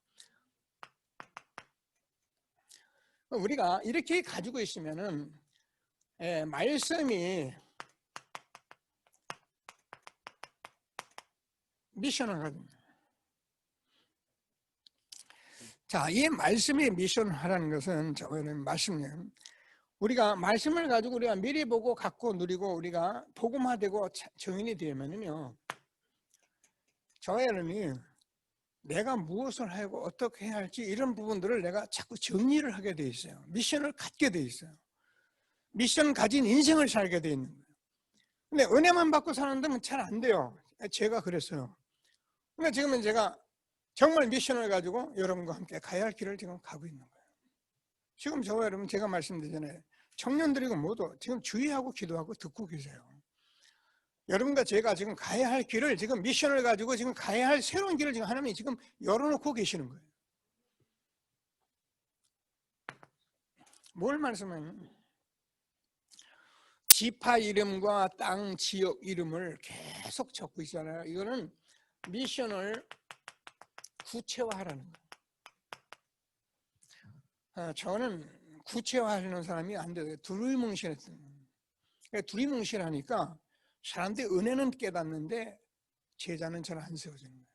우리가 이렇게 가지고 있으면은 말씀이 미션을 가집니다. 자, 이 말씀이 미션하라는 것은 저는 말씀이에요. 우리가 말씀을 가지고 우리가 미리 보고 갖고 누리고 우리가 복음화되고 정인이 되면은요, 저와 여러분이 내가 무엇을 하고 어떻게 해야 할지 이런 부분들을 내가 자꾸 정리를 하게 돼 있어요. 미션을 갖게 돼 있어요. 미션 가진 인생을 살게 돼 있는 거예요. 근데 은혜만 받고 사는 데는 잘 안 돼요. 제가 그랬어요. 근데 지금은 제가 정말 미션을 가지고 여러분과 함께 가야 할 길을 지금 가고 있는 거예요. 지금 저와 여러분 제가 말씀드리잖아요. 청년들이고 모두 지금 주의하고 기도하고 듣고 계세요. 여러분과 제가 지금 가야 할 길을 지금 미션을 가지고 지금 가야 할 새로운 길을 지금 하나님이 지금 열어놓고 계시는 거예요. 뭘 말씀하냐면 지파 이름과 땅 지역 이름을 계속 적고 있잖아요. 이거는 미션을 구체화하라는 거예요. 저는 구체화하는 사람이 안 돼요. 두리뭉실했어요. 두리뭉실하니까 사람들이 은혜는 깨닫는데 제자는 잘 안 세워지는 거예요.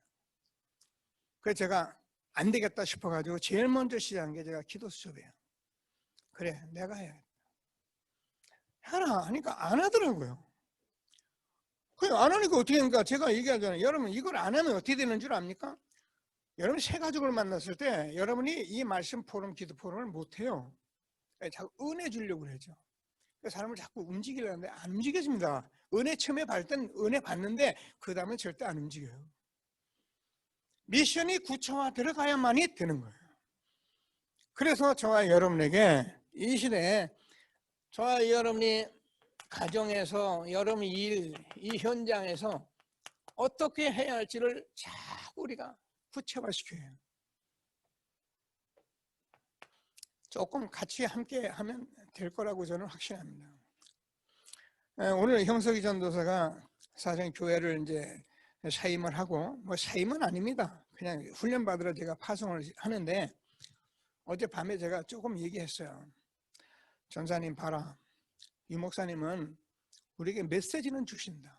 그래서 제가 안 되겠다 싶어가지고 제일 먼저 시작한 게 제가 기도 수업이에요. 그래, 내가 해야겠다. 해라 하니까 안 하더라고요. 안 하니까 어떻게 하니까 제가 얘기하잖아요. 여러분 이걸 안 하면 어떻게 되는 줄 압니까? 여러분 새 가족을 만났을 때 여러분이 이 말씀 포럼, 기도 포럼을 못해요. 자꾸 은혜 주려고 그러죠. 사람을 자꾸 움직이려고 하는데 안 움직여집니다. 은혜 처음에 받을 땐 은혜 받는데 그 다음에 절대 안 움직여요. 미션이 구체화 들어가야만이 되는 거예요. 그래서 저와 여러분에게 이 시대에 저와 여러분이 가정에서 여러분 일, 이 현장에서 어떻게 해야 할지를 자꾸 우리가 구체화시켜야 해요. 조금 같이 함께 하면 될 거라고 저는 확신합니다. 오늘 형석이 전도사가 사실 교회를 이제 사임을 하고, 뭐 사임은 아닙니다. 그냥 훈련 받으러 제가 파송을 하는데 어젯밤에 제가 조금 얘기했어요. 전사님 봐라, 유 목사님은 우리에게 메시지는 주신다.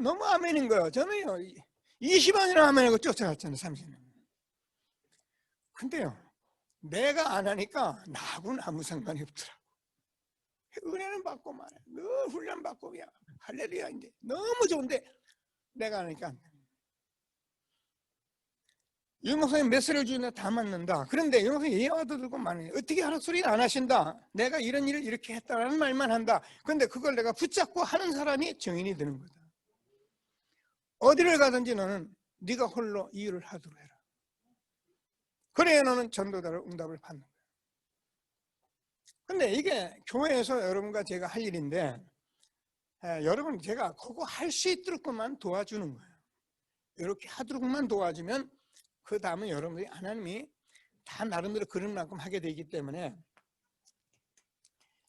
너무 아멘인 거예요. 저는요 20년이나 아멘하고 쫓아갔잖아요. 30년. 근데요 내가 안 하니까 나하고는 아무 상관이 없더라고. 은혜는 받고 말해. 너 훈련 받고 야 할렐루야인데 너무 좋은데 내가 안 하니까 안 돼. 유 목사님 메시지를 주는데 다 맞는다. 그런데 유 목사님 예화도 들고 말해. 어떻게 하라 소리는 안 하신다. 내가 이런 일을 이렇게 했다라는 말만 한다. 그런데 그걸 내가 붙잡고 하는 사람이 증인이 되는 거다. 어디를 가든지 너는 네가 홀로 이 일을 하도록 해라. 그래야 너는 전도자를 응답을 받는 거야. 근데 이게 교회에서 여러분과 제가 할 일인데 여러분 제가 그거 할 수 있도록만 도와주는 거예요. 이렇게 하도록만 도와주면 그 다음은 여러분들이 하나님이 다 나름대로 그런 만큼 하게 되기 때문에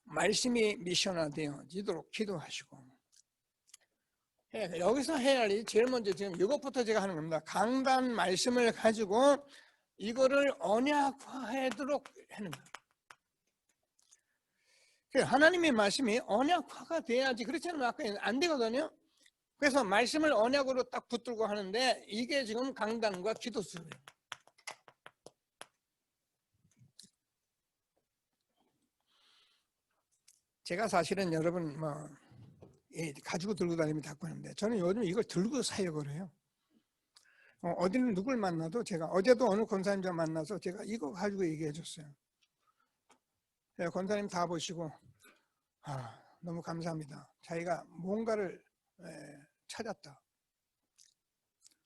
말씀이 미션화되어지도록 기도하시고 여기서 해야 할 일이 제일 먼저 지금 이것부터 제가 하는 겁니다. 강단 말씀을 가지고 이거를 언약화하도록 하는 거예요. 하나님의 말씀이 언약화가 돼야지. 그렇지 않으면 아까 안 되거든요. 그래서 말씀을 언약으로 딱 붙들고 하는데 이게 지금 강단과 기도 수업이에요. 제가 사실은 여러분 가지고 들고 다니면 자꾸 하는데 저는 요즘 이걸 들고 사역을 해요. 어디는 누굴 만나도 제가 어제도 어느 권사님 좀 만나서 제가 이거 가지고 얘기해 줬어요. 권사님 다 보시고 너무 감사합니다. 자기가 뭔가를 찾았다.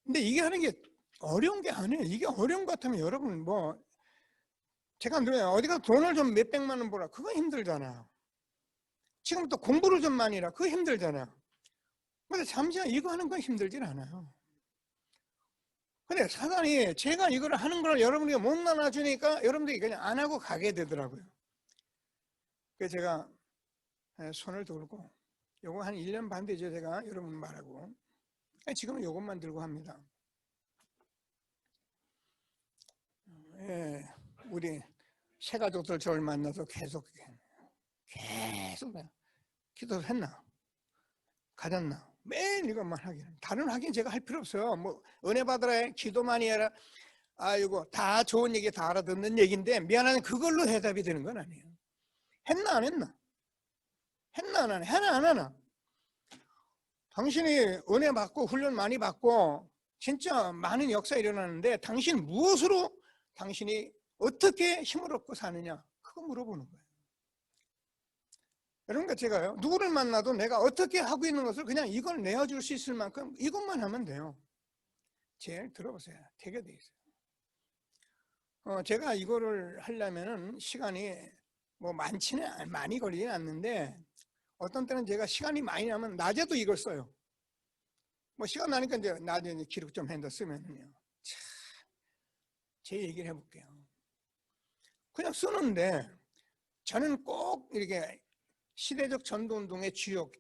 근데 이게 하는 게 어려운 게 아니에요. 이게 어려운 것 같으면 여러분 제가 어디가 돈을 좀 몇백만 원 벌어 그거 힘들잖아요. 지금 또 공부를 좀 많이 해라 그거 힘들잖아요. 근데 잠시만 이거 하는 건 힘들진 않아요. 근데 사단이 제가 이걸 하는 걸 여러분에게 못 나눠주니까 여러분들이 그냥 안 하고 가게 되더라고요. 그래서 제가 손을 들고 요거 한 1년 반 되죠. 제가 여러분 말하고 지금은 요것만 들고 합니다. 우리 새 가족들 저를 만나서 계속 기도를 했나 가졌나 매일 이것만 하긴 다른 확인 제가 할 필요 없어요. 뭐 은혜 받으라 해 기도 많이 해라 아이고 다 좋은 얘기 다 알아듣는 얘기인데 미안하네 그걸로 대답이 되는 건 아니에요. 했나 안 했나 했나 안 하나 하나 안 하나 당신이 은혜 받고 훈련 많이 받고 진짜 많은 역사 일어나는데 당신 무엇으로 당신이 어떻게 힘을 얻고 사느냐 그거 물어보는 거예요. 그러니까 제가요 누구를 만나도 내가 어떻게 하고 있는 것을 그냥 이걸 내어줄 수 있을 만큼 이것만 하면 돼요. 제일 들어보세요. 되게 돼 있어요. 제가 이거를 하려면은 시간이 뭐 많이 걸리진 않는데 어떤 때는 제가 시간이 많이 나면 낮에도 이걸 써요. 뭐 시간 나니까 이제 낮에 기록 좀 해서 쓰면요. 제 얘기를 해볼게요. 그냥 쓰는데 저는 꼭 이렇게 시대적 전도운동의 주역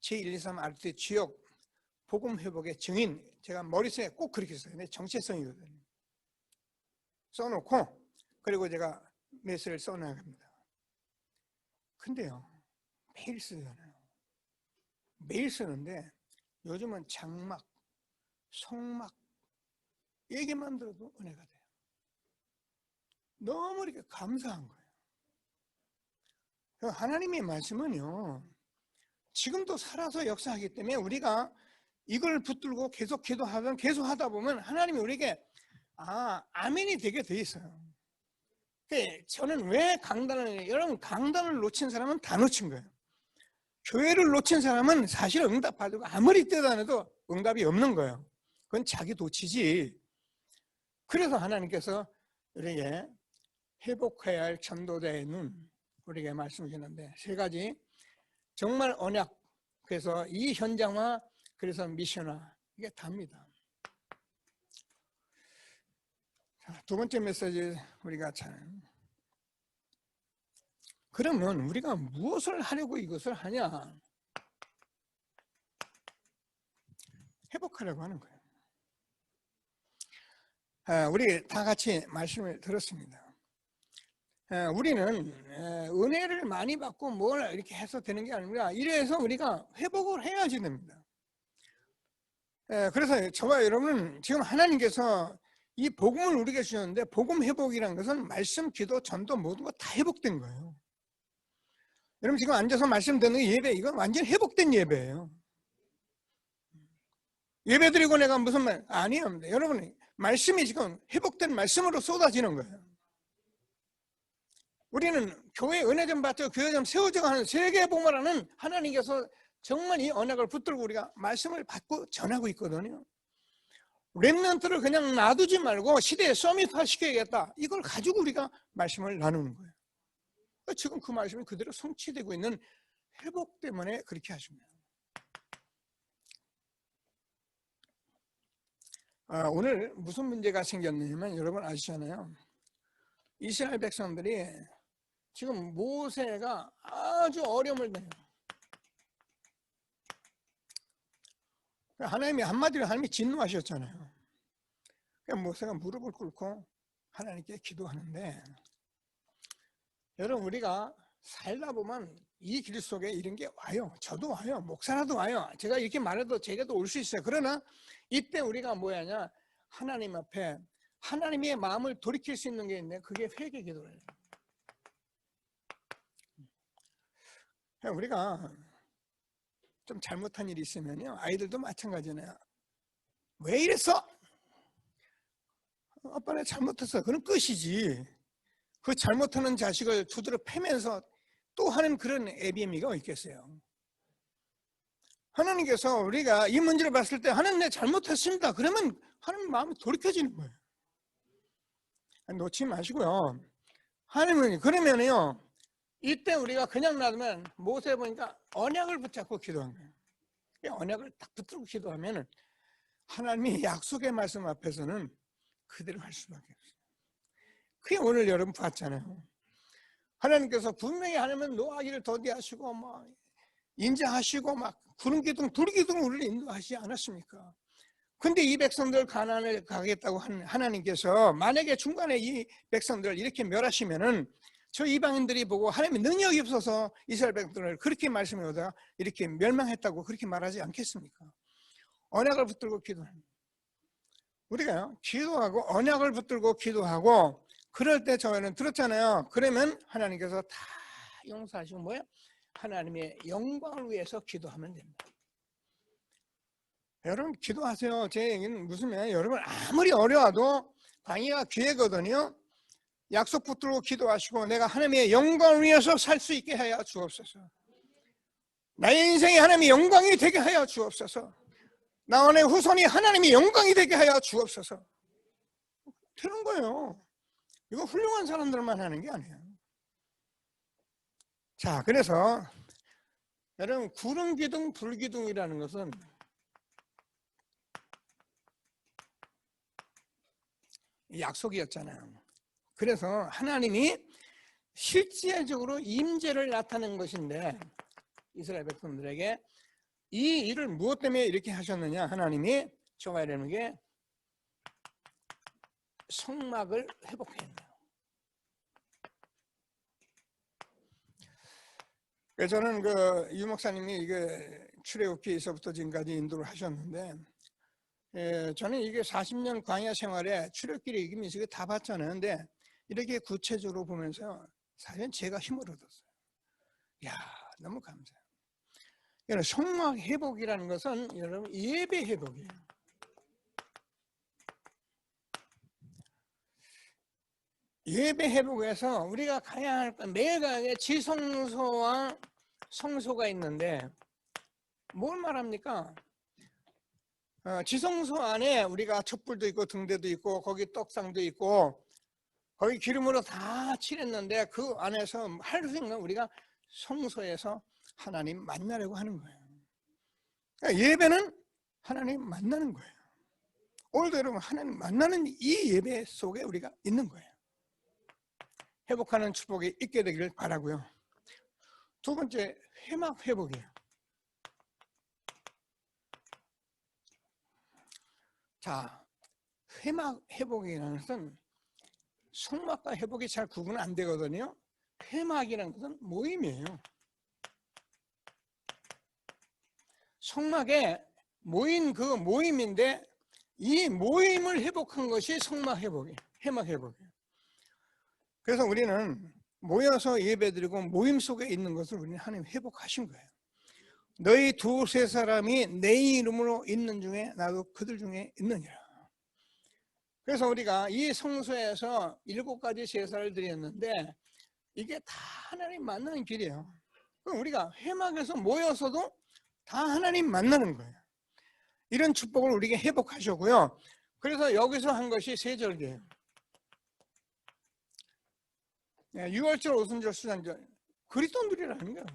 제1, 2, 3 알트 주역 복음 회복의 증인 제가 머릿속에 꼭 그렇게 써요. 정체성이거든요. 써놓고 그리고 제가 메시지를 써나갑니다. 근데요, 매일 쓰잖아요. 매일 쓰는데 요즘은 장막, 성막 얘기만 들어도 은혜가 돼요. 너무 이렇게 감사한 거예요. 하나님의 말씀은요, 지금도 살아서 역사하기 때문에 우리가 이걸 붙들고 계속 기도하면 계속 하다 보면 하나님이 우리에게 아멘이 되게 돼 있어요. 저는 왜 여러분 강단을 놓친 사람은 다 놓친 거예요. 교회를 놓친 사람은 사실 응답 받고 아무리 뛰어다녀도 응답이 없는 거예요. 그건 자기 도치지. 그래서 하나님께서 우리에게 회복해야 할 전도자의 눈, 우리에게 말씀해 주는데 세 가지 정말 언약, 그래서 이 현장화, 그래서 미션화, 이게 답니다. 자, 두 번째 메시지 우리가 그러면 우리가 무엇을 하려고 이것을 하냐? 회복하려고 하는 거예요. 우리 다 같이 말씀을 들었습니다. 우리는 은혜를 많이 받고 뭘 이렇게 해서 되는 게 아니라 이래서 우리가 회복을 해야지 됩니다. 그래서 저와 여러분은 지금 하나님께서 이 복음을 우리에게 주셨는데 복음 회복이라는 것은 말씀, 기도, 전도 모든 거 다 회복된 거예요. 여러분 지금 앉아서 말씀 듣는 예배, 이건 완전 회복된 예배예요. 예배 드리고 내가 무슨 말 아니에요. 여러분 말씀이 지금 회복된 말씀으로 쏟아지는 거예요. 우리는 교회 은혜 좀 받고 교회 좀 세워져 가는 세계 복음하는 하나님께서 정말 이 언약을 붙들고 우리가 말씀을 받고 전하고 있거든요. 렘넌트를 그냥 놔두지 말고 시대에 서밋화 시켜야겠다. 이걸 가지고 우리가 말씀을 나누는 거예요. 지금 그 말씀이 그대로 성취되고 있는 회복 때문에 그렇게 하십니다. 오늘 무슨 문제가 생겼냐면 여러분 아시잖아요. 이스라엘 백성들이 지금 모세가 아주 어려움을 당해요. 하나님이 한마디로 하나님이 진노하셨잖아요. 모세가 무릎을 꿇고 하나님께 기도하는데 여러분 우리가 살다 보면 이 길 속에 이런 게 와요. 저도 와요. 목사라도 와요. 제가 이렇게 말해도 제게도 올 수 있어요. 그러나 이때 우리가 뭐냐냐 하나님 앞에 하나님의 마음을 돌이킬 수 있는 게 있는데 그게 회개 기도예요. 우리가 좀 잘못한 일이 있으면요 아이들도 마찬가지네요. 왜 이랬어? 아빠는 잘못했어. 그럼 끝이지. 그 잘못하는 자식을 두드려 패면서 또 하는 그런 애비애미가 있겠어요. 하나님께서 우리가 이 문제를 봤을 때 하나님 내 잘못했습니다. 그러면 하나님 마음이 돌이켜지는 거예요. 놓지 마시고요. 하나님은 그러면요 이때 우리가 그냥 놔두면 모세 보니까 언약을 붙잡고 기도한 거예요. 언약을 딱 붙들고 기도하면 하나님이 약속의 말씀 앞에서는 그대로 할 수밖에 없어요. 그게 오늘 여러분 봤잖아요. 하나님께서 분명히 하나님은 노아기를 더디하시고 막 인자하시고 막 구름 기둥, 불 기둥을 우리를 인도하시지 않았습니까? 근데 이 백성들 가나안을 가겠다고 한 하나님께서 만약에 중간에 이 백성들을 이렇게 멸하시면은 저 이방인들이 보고 하나님의 능력이 없어서 이스라엘 백성들을 그렇게 말씀해 오다가 이렇게 멸망했다고 그렇게 말하지 않겠습니까? 언약을 붙들고 기도합니다. 우리가 기도하고 언약을 붙들고 기도하고 그럴 때 저희는 들었잖아요. 그러면 하나님께서 다 용서하시고 뭐예요? 하나님의 영광을 위해서 기도하면 됩니다. 여러분 기도하세요. 제 얘기는 무슨 말이에요? 여러분 아무리 어려워도 광야가 기회거든요. 약속 붙들고 기도하시고 내가 하나님의 영광을 위해서 살 수 있게 하여 주옵소서. 나의 인생이 하나님의 영광이 되게 하여 주옵소서. 나의 후손이 하나님의 영광이 되게 하여 주옵소서. 되는 거예요. 이거 훌륭한 사람들만 하는 게 아니에요. 자, 그래서 여러분 구름 기둥, 불 기둥이라는 것은 약속이었잖아요. 그래서 하나님이 실제적으로 임재를 나타낸 것인데 이스라엘 백성들에게 이 일을 무엇 때문에 이렇게 하셨느냐? 하나님이 저가 이러는 게 성막을 회복해야 돼요. 저는 그 유 목사님이 이게 출애굽기에서부터 지금까지 인도를 하셨는데, 저는 이게 40년 광야 생활에 출애굽기를 읽으면서 이거 다 봤잖아요. 근데 이렇게 구체적으로 보면서 사실 제가 힘을 얻었어요. 야, 너무 감사해요. 여러분, 성막 회복이라는 것은 여러분 예배 회복이에요. 예배 회복에서 우리가 가야 할 매가에 지성소와 성소가 있는데 뭘 말합니까? 지성소 안에 우리가 촛불도 있고 등대도 있고 거기 떡상도 있고 거기 기름으로 다 칠했는데 그 안에서 할 수 있는 우리가 성소에서 하나님 만나려고 하는 거예요. 그러니까 예배는 하나님 만나는 거예요. 오늘도 여러분 하나님 만나는 이 예배 속에 우리가 있는 거예요. 회복하는 축복이 있게 되기를 바라고요. 두 번째, 회막 회복이에요. 자, 회막 회복이라는 것은 성막과 회복이 잘 구분 안 되거든요. 회막이라는 것은 모임이에요. 성막에 모인 그 모임인데 이 모임을 회복한 것이 성막 회복이에요. 회막 회복이에요. 그래서 우리는 모여서 예배드리고 모임 속에 있는 것을 우리는 하나님 회복하신 거예요. 너희 두세 사람이 내 이름으로 있는 중에 나도 그들 중에 있느니라. 그래서 우리가 이 성소에서 7가지 제사를 드렸는데 이게 다 하나님 만나는 길이에요. 그럼 우리가 회막에서 모여서도 다 하나님 만나는 거예요. 이런 축복을 우리에게 회복하셨고요. 그래서 여기서 한 것이 세절기예요. 유월절, 오순절, 수장절, 그리스도인들이라는 거예요.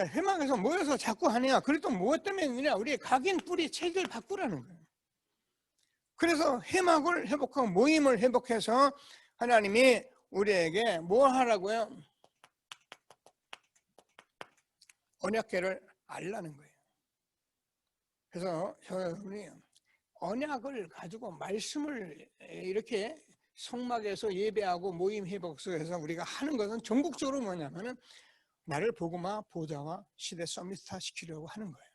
회막에서 모여서 자꾸 하냐? 그리스도 무엇 때문에 있느냐? 우리의 각인 뿌리 체질 바꾸라는 거예요. 그래서 회막을 회복하고 모임을 회복해서 하나님이 우리에게 뭐 하라고요? 언약궤를 알라는 거예요. 그래서 여러분이 언약을 가지고 말씀을 이렇게 성막에서 예배하고 모임 회복 속에서 우리가 하는 것은 전국적으로 뭐냐면은 나를 복음화 보좌와 시대 서밋화 시키려고 하는 거예요.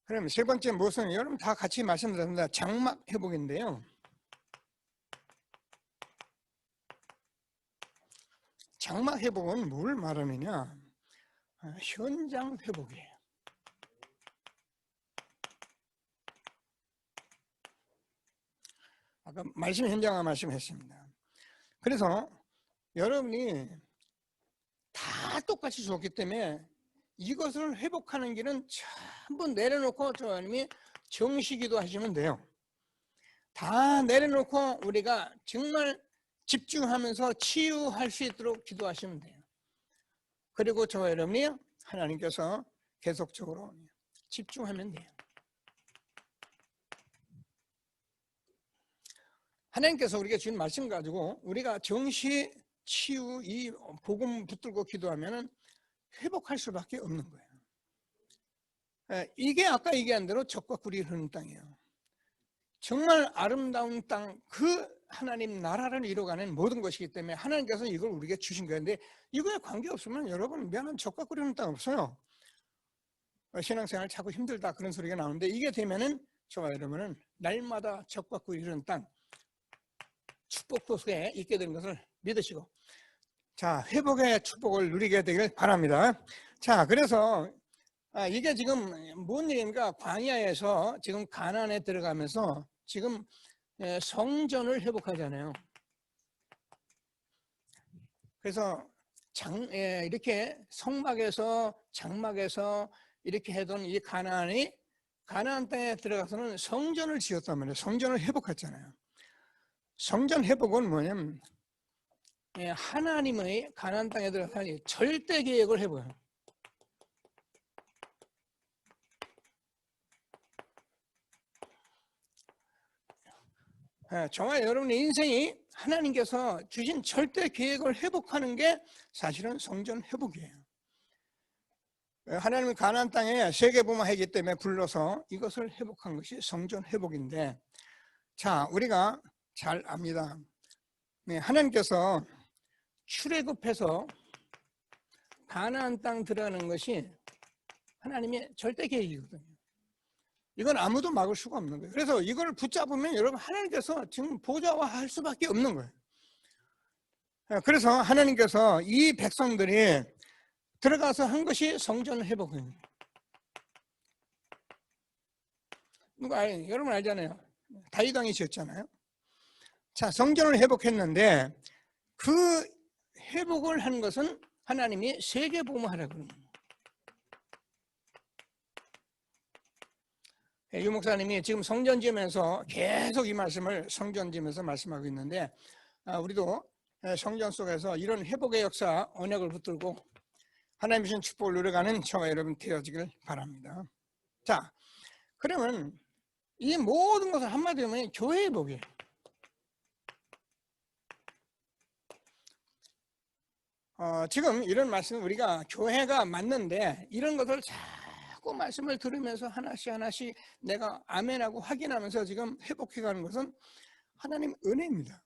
그럼 세 번째 무엇은 여러분 다 같이 말씀드렸습니다. 장막 회복인데요. 장막 회복은 뭘 말하느냐? 현장 회복이에요. 아까 말씀 현장화 말씀했습니다. 그래서 여러분이 다 똑같이 죽었기 때문에 이것을 회복하는 길은 전부 내려놓고 하나님이 정시기도 하시면 돼요. 다 내려놓고 우리가 정말 집중하면서 치유할 수 있도록 기도하시면 돼요. 그리고 저 여러분이 하나님께서 계속적으로 집중하면 돼요. 하나님께서 우리가 주신 말씀 가지고 우리가 정시 치유 이 복음 붙들고 기도하면 회복할 수밖에 없는 거예요. 이게 아까 얘기한 대로 젖과 꿀이 흐르는 땅이에요. 정말 아름다운 땅, 그 하나님 나라를 이루어가는 모든 것이기 때문에 하나님께서 이걸 우리에게 주신 거예요. 근데 이거에 관계없으면 여러분 미안한 젖과 꿀이 흐르는 땅 없어요. 신앙생활 자꾸 힘들다 그런 소리가 나오는데 이게 되면은 저와 여러분은 날마다 젖과 꿀이 흐르는 땅 축복 속에 있게 되는 것을 믿으시고 자 회복의 축복을 누리게 되길 바랍니다. 자 그래서 이게 지금 뭔 얘기인가? 광야에서 지금 가나안에 들어가면서 지금 성전을 회복하잖아요. 그래서 이렇게 성막에서 장막에서 이렇게 해둔 이 가나안이 가나안 땅에 들어가서는 성전을 지었단 말이에요. 성전을 회복했잖아요. 성전 회복은 뭐냐면 하나님의 가나안 땅에 들어가서 절대 계획을 해봐요. 정말 여러분의 인생이 하나님께서 주신 절대 계획을 회복하는 게 사실은 성전 회복이에요. 하나님은 가나안 땅에 세계보마하기 때문에 불러서 이것을 회복한 것이 성전 회복인데 자 우리가 잘 압니다. 네, 하나님께서 출애굽해서 가나안 땅 들어가는 것이 하나님의 절대 계획이거든요. 이건 아무도 막을 수가 없는 거예요. 그래서 이걸 붙잡으면 여러분 하나님께서 지금 보좌화할 수밖에 없는 거예요. 그래서 하나님께서 이 백성들이 들어가서 한 것이 성전 회복입니다. 여러분 알잖아요. 다윗 왕이 지었잖아요. 자, 성전을 회복했는데 그 회복을 한 것은 하나님이 세계복음화라고 합니다. 유 목사님이 지금 성전 지으면서 계속 이 말씀을 성전 지으면서 말씀하고 있는데 우리도 성전 속에서 이런 회복의 역사 언약을 붙들고 하나님 주신 축복을 누려가는 저와 여러분 되어지길 바랍니다. 자, 그러면 이 모든 것을 한마디로 하면 교회 회복이에요. 지금 이런 말씀 우리가 교회가 맞는데 이런 것을 자꾸 말씀을 들으면서 하나씩 내가 아멘하고 확인하면서 지금 회복해가는 것은 하나님 은혜입니다.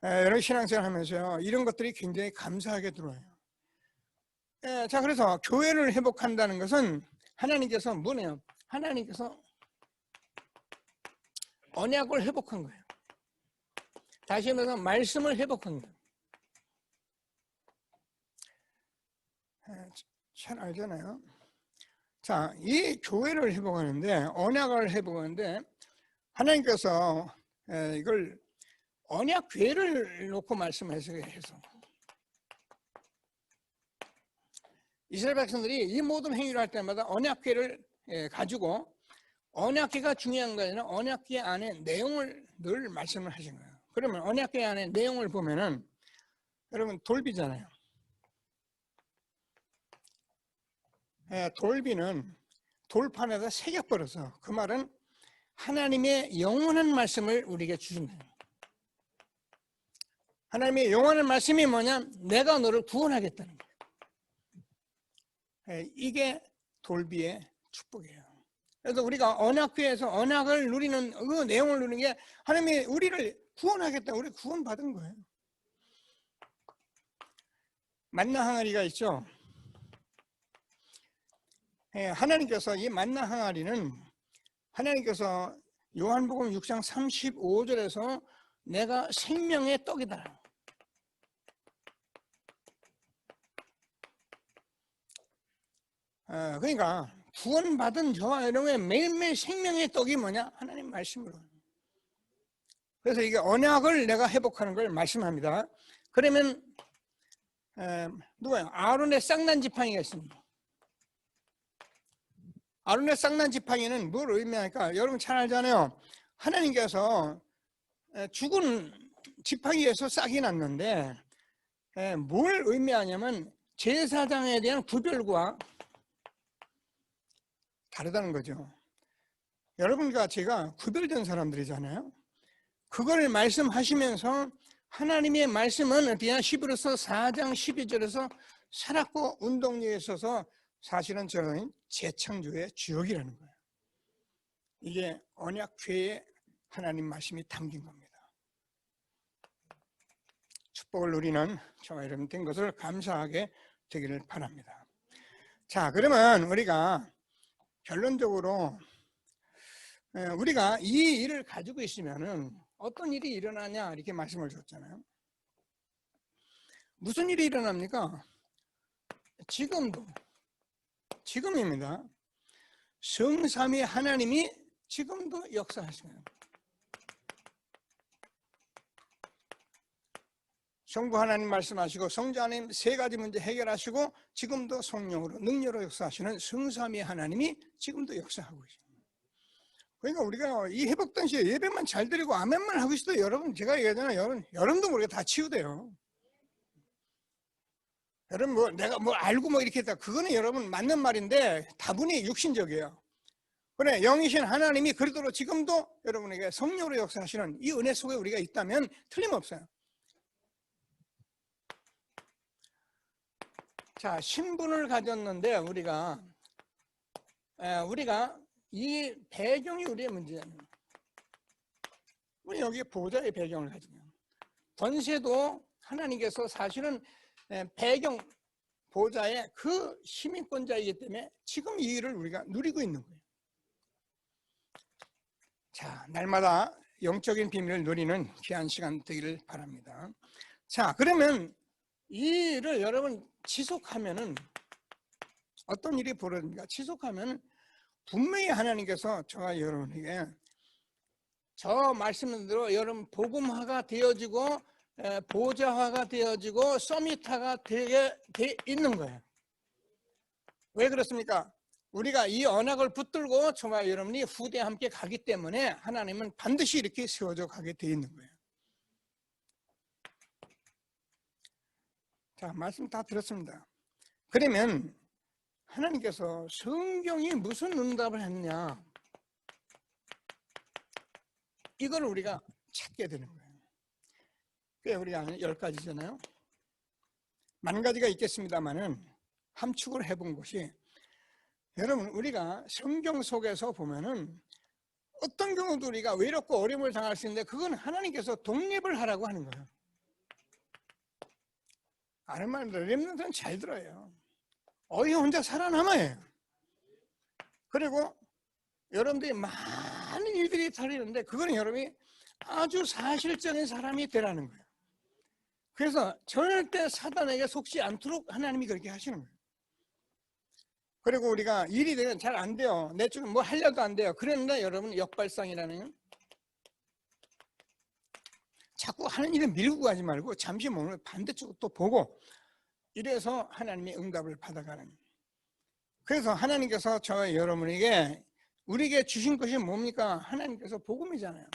여러분 신앙생활 하면서요 이런 것들이 굉장히 감사하게 들어와요. 자, 그래서 교회를 회복한다는 것은 하나님께서 뭐네요? 하나님께서 언약을 회복한 거예요. 다시 말해서 말씀을 회복한 거예요. 잘 알잖아요. 자, 이 교회를 회복하는데 언약을 회복하는데 하나님께서 이걸 언약 교회를 놓고 말씀하셔서 해서 이스라엘 백성들이 이 모든 행위를 할 때마다 언약 교회를 가지고 언약 교회가 중요한 거 아니라 언약 교회 안에 내용을 늘 말씀을 하신 거예요. 그러면 언약 교회 안에 내용을 보면은 여러분 돌비잖아요. 돌비는 돌판에다 새겨버려서 그 말은 하나님의 영원한 말씀을 우리에게 주신다. 하나님의 영원한 말씀이 뭐냐? 내가 너를 구원하겠다는 거예요. 이게 돌비의 축복이에요. 그래서 우리가 언약교회에서 언약을 누리는 그 내용을 누리는 게 하나님이 우리를 구원하겠다. 우리 구원받은 거예요. 만나 항아리가 있죠. 하나님께서 이 만나 항아리는 하나님께서 요한복음 6장 35절에서 내가 생명의 떡이다. 그러니까 구원받은 저와 여러분의 매일매일 생명의 떡이 뭐냐? 하나님 말씀으로. 그래서 이게 언약을 내가 회복하는 걸 말씀합니다. 그러면 누가요? 아론의 쌍난 지팡이가 있습니다. 아론의 쌍난 지팡이는 뭘 의미하니까 여러분 잘 알잖아요. 하나님께서 죽은 지팡이에서 싹이 났는데 뭘 의미하냐면 제사장에 대한 구별과 다르다는 거죠. 여러분과 제가 구별된 사람들이잖아요. 그걸 말씀하시면서 하나님의 말씀은 어디야? 히브리서 4장 12절에서 살았고 운동력에 있어서 사실은 저는 재창조의 주역이라는 거예요. 이게 언약궤에 하나님 말씀이 담긴 겁니다. 축복을 누리는 저와 여러분 된 것을 감사하게 되기를 바랍니다. 자, 그러면 우리가 결론적으로 우리가 이 일을 가지고 있으면은 어떤 일이 일어나냐 이렇게 말씀을 줬잖아요. 무슨 일이 일어납니까? 지금입니다. 성삼위 하나님이 지금도 역사하시네요. 성부 하나님 말씀하시고 성자 하나님 세 가지 문제 해결하시고 지금도 성령으로 능력으로 역사하시는 성삼위 하나님이 지금도 역사하고 계십니다. 그러니까 우리가 이 회복 당시에 예배만 잘 드리고 아멘만 하고 있어도 여러분 제가 얘기하잖아요. 여러분도 모르게 다 치유돼요. 여러분 뭐 내가 뭐 알고 뭐 이렇게 했다. 그거는 여러분 맞는 말인데 다분히 육신적이에요. 그래 영이신 하나님이 그리도록 지금도 여러분에게 성령으로 역사하시는 이 은혜 속에 우리가 있다면 틀림없어요. 자, 신분을 가졌는데 우리가 이 배경이 우리의 문제예요. 우리 여기 보좌의 배경을 가지고 권세도 하나님께서 사실은 배경 보좌의 그 시민권자이기 때문에 지금 이 일을 우리가 누리고 있는 거예요. 자, 날마다 영적인 비밀을 누리는 귀한 시간 되기를 바랍니다. 자, 그러면 이 일을 여러분 지속하면은 어떤 일이 벌어집니까? 지속하면 분명히 하나님께서 저와 여러분에게 저 말씀대로 여러분 복음화가 되어지고 보좌화가 되어지고 서밋화가 되게 돼 있는 거예요. 왜 그렇습니까? 우리가 이 언약을 붙들고 저와 여러분이 후대와 함께 가기 때문에 하나님은 반드시 이렇게 세워져 가게 돼 있는 거예요. 자, 말씀 다 들었습니다. 그러면 하나님께서 성경이 무슨 응답을 했냐, 이걸 우리가 찾게 되는 거예요. 꽤 우리가 아는 10가지잖아요. 만 가지가 있겠습니다만은 함축을 해본 것이, 여러분 우리가 성경 속에서 보면은 어떤 경우도 우리가 외롭고 어려움을 당할 수 있는데 그건 하나님께서 독립을 하라고 하는 거예요. 아는 말입니다. 렘넌트는 잘 들어요. 어이 혼자 살아남아요. 그리고 여러분들이 많은 일들이 달리는데 그거는 여러분이 아주 사실적인 사람이 되라는 거예요. 그래서 절대 사단에게 속지 않도록 하나님이 그렇게 하시는 거예요. 그리고 우리가 일이 되면 잘 안 돼요. 내 쪽에 뭐 하려도 안 돼요. 그런데 여러분 역발상이라는, 자꾸 하는 일을 밀고 가지 말고 잠시 몸을 반대쪽으로 또 보고 이래서 하나님의 응답을 받아가는. 그래서 하나님께서 저와 여러분에게 우리에게 주신 것이 뭡니까? 하나님께서 복음이잖아요.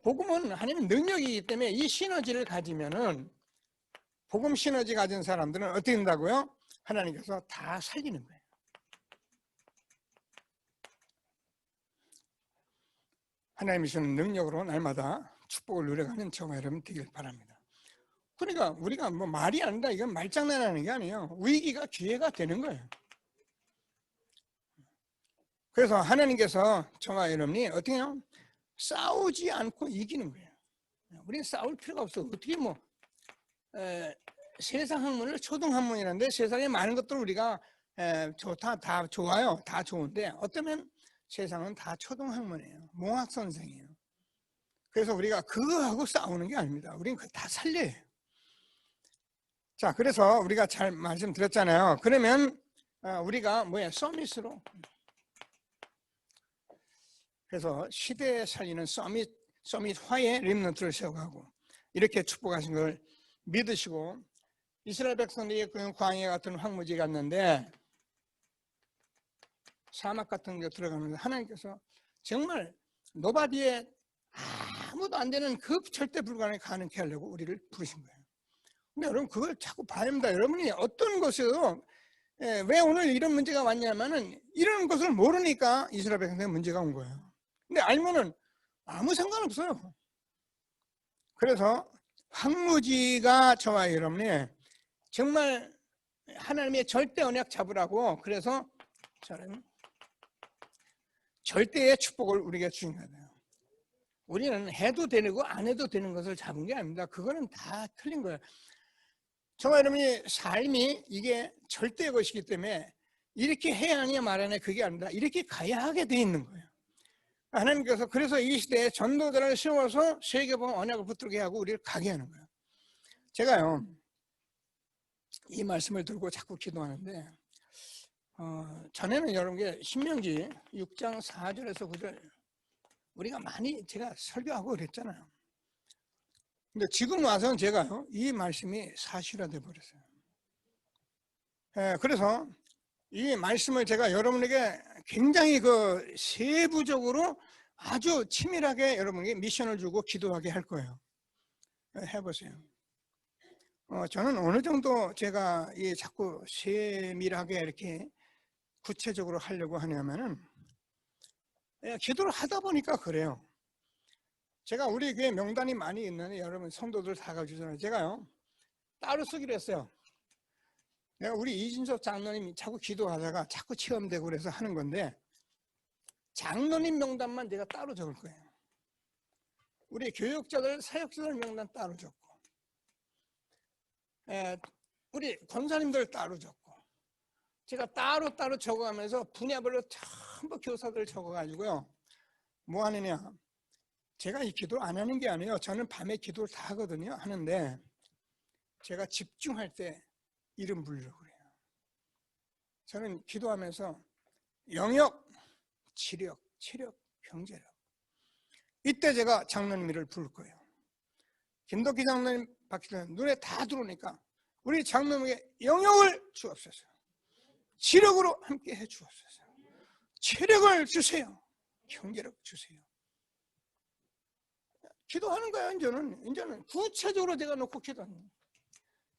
복음은 하나님의 능력이기 때문에 이 시너지를 가지면은, 복음 시너지 가진 사람들은 어떻게 된다고요? 하나님께서 다 살리는 거예요. 하나님이 주는 능력으로 날마다 축복을 누려가는 저와 여러분 되길 바랍니다. 그러니까 우리가 뭐 말이 아니다, 이건 말장난하는 게 아니에요. 위기가 기회가 되는 거예요. 그래서 하나님께서 저와 여러분이 어떻게 해요? 싸우지 않고 이기는 거예요. 우리는 싸울 필요가 없어. 어떻게 뭐 세상 학문을 초등학문이라는데 세상에 많은 것들을 우리가 좋다, 다 좋아요, 다 좋은데 어쩌면 세상은 다 초등학문이에요. 몽학선생이에요. 그래서 우리가 그거하고 싸우는 게 아닙니다. 우리는 그거 다 살려요. 자, 그래서 우리가 잘 말씀드렸잖아요. 그러면 우리가 서밋으로, 그래서 시대에 살리는 서밋화의 렘넌트를 세워가고 이렇게 축복하신 걸 믿으시고, 이스라엘 백성들이 그 광야 같은 황무지에 갔는데 사막 같은 데 들어가면서 하나님께서 정말 노바디에 아무도 안 되는 그 절대 불가능에 가능케 하려고 우리를 부르신 거예요. 근데 여러분 그걸 자꾸 봐야 합니다. 여러분이 어떤 것으로 왜 오늘 이런 문제가 왔냐면은 이런 것을 모르니까 이스라엘 백성에 문제가 온 거예요. 근데 알면은 아무 상관없어요. 그래서 황무지가 저와 여러분이 정말 하나님의 절대 언약 잡으라고, 그래서 저는 절대의 축복을 우리에게 주신 거예요. 우리는 해도 되고 안 해도 되는 것을 잡은 게 아닙니다. 그거는 다 틀린 거예요. 저와 여러분이 삶이 이게 절대의 것이기 때문에 이렇게 해야 하냐 말하냐 그게 아닙니다. 이렇게 가야 하게 돼 있는 거예요. 하나님께서 그래서 이 시대에 전도자를 세워서 세계보험 언약을 붙들게 하고 우리를 가게 하는 거예요. 제가요 이 말씀을 들고 자꾸 기도하는데 전에는 여러분께 신명기 6장 4절에서 9절 우리가 많이 제가 설교하고 그랬잖아요. 근데 지금 와서는 제가요 이 말씀이 사실화돼 버렸어요. 그래서 이 말씀을 제가 여러분에게 굉장히 그 세부적으로 아주 치밀하게 여러분에게 미션을 주고 기도하게 할 거예요. 해보세요. 저는 어느 정도 제가 이 자꾸 세밀하게 이렇게 구체적으로 하려고 하냐면은 기도를 하다 보니까 그래요. 제가 우리 교회 명단이 많이 있는데 여러분 성도들 다 가주잖아요. 제가요 따로 쓰기로 했어요. 내가 우리 이진섭 장로님 자꾸 기도하다가 자꾸 체험되고 그래서 하는 건데 장로님 명단만 내가 따로 적을 거예요. 우리 교육자들, 사역자들 명단 따로 적고, 우리 권사님들 따로 적고, 제가 따로 적어가면서 분야별로 전부 교사들 적어가지고요. 뭐 하느냐? 제가 이 기도를 안 하는 게 아니에요. 저는 밤에 기도를 다 하거든요. 하는데 제가 집중할 때 이름 부르려고 그래요. 저는 기도하면서 영역, 지력, 체력, 경제력. 이때 제가 장로님을 부를 거예요. 김덕기 장로님, 박기자님 눈에 다 들어오니까 우리 장로님에게 영역을 주옵소서. 지력으로 함께 해 주옵소서. 체력을 주세요. 경제력 주세요. 기도하는 거예요. 이제는 구체적으로 제가 놓고 기도하는 거예요.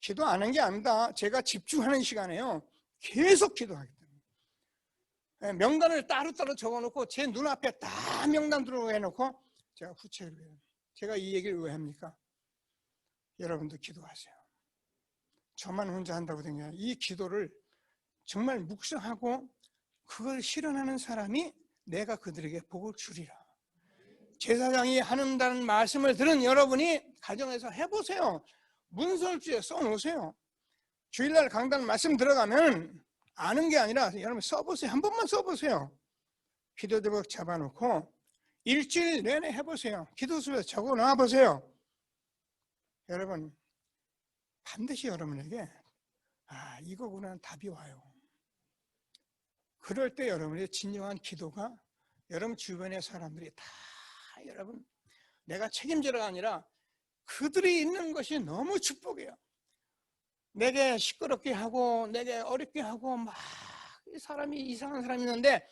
기도 안 한 게 아니다. 제가 집중하는 시간에요. 계속 기도하기 때문에. 명단을 따로따로 적어놓고 제 눈앞에 다 명단 들어오게 해놓고 제가 구체적으로 해요. 제가 이 얘기를 왜 합니까? 여러분도 기도하세요. 저만 혼자 한다고 된 게 아니라 이 기도를 정말 묵상하고 그걸 실현하는 사람이 내가 그들에게 복을 주리라. 제사장이 한다는 말씀을 들은 여러분이 가정에서 해보세요. 문설주에 써놓으세요. 주일날 강단 말씀 들어가면 아는 게 아니라 여러분 써보세요. 한 번만 써보세요. 기도 제목 잡아놓고 일주일 내내 해보세요. 기도수에 적어 놔보세요. 여러분 반드시 여러분에게 이거구나 답이 와요. 그럴 때 여러분의 진정한 기도가 여러분 주변의 사람들이 다 여러분 내가 책임져가 아니라 그들이 있는 것이 너무 축복이에요. 내게 시끄럽게 하고 내게 어렵게 하고 막 사람이 이상한 사람이 있는데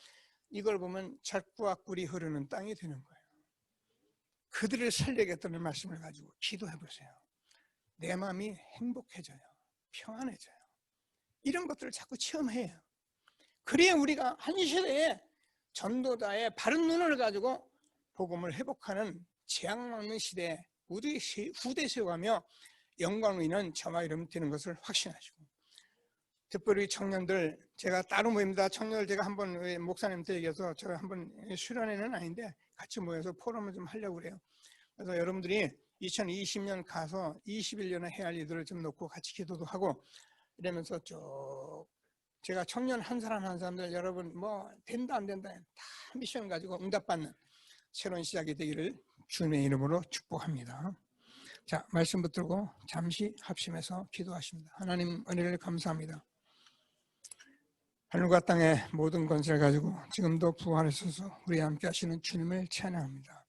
이걸 보면 젖과 꿀이 흐르는 땅이 되는 거예요. 그들을 살리겠다는 말씀을 가지고 기도해 보세요. 내 마음이 행복해져요. 평안해져요. 이런 것들을 자꾸 체험해요. 그래야 우리가 한 시대에 전도자의 바른 눈을 가지고 복음을 회복하는 재앙 막는 시대에 우리 후대 세워가며 영광 있는 저와 여러분 되는 것을 확신하시고, 특별히 청년들, 제가 따로 모입니다. 청년들 제가 한번 목사님한테 얘기해서 제가 한번 수련회는 아닌데 같이 모여서 포럼을 좀 하려고 그래요. 그래서 여러분들이 2020년 가서 21년에 해야 할 일들을 좀 놓고 같이 기도도 하고 이러면서 쭉 제가 청년 한 사람 한 사람들 여러분 뭐 된다 안 된다 다 미션 가지고 응답받는 새로운 시작이 되기를 주님의 이름으로 축복합니다. 자, 말씀 붙들고 잠시 합심해서 기도하십니다. 하나님 은혜를 감사합니다. 하늘과 땅의 모든 권세를 가지고 지금도 부활하셔서 우리 함께 하시는 주님을 찬양합니다.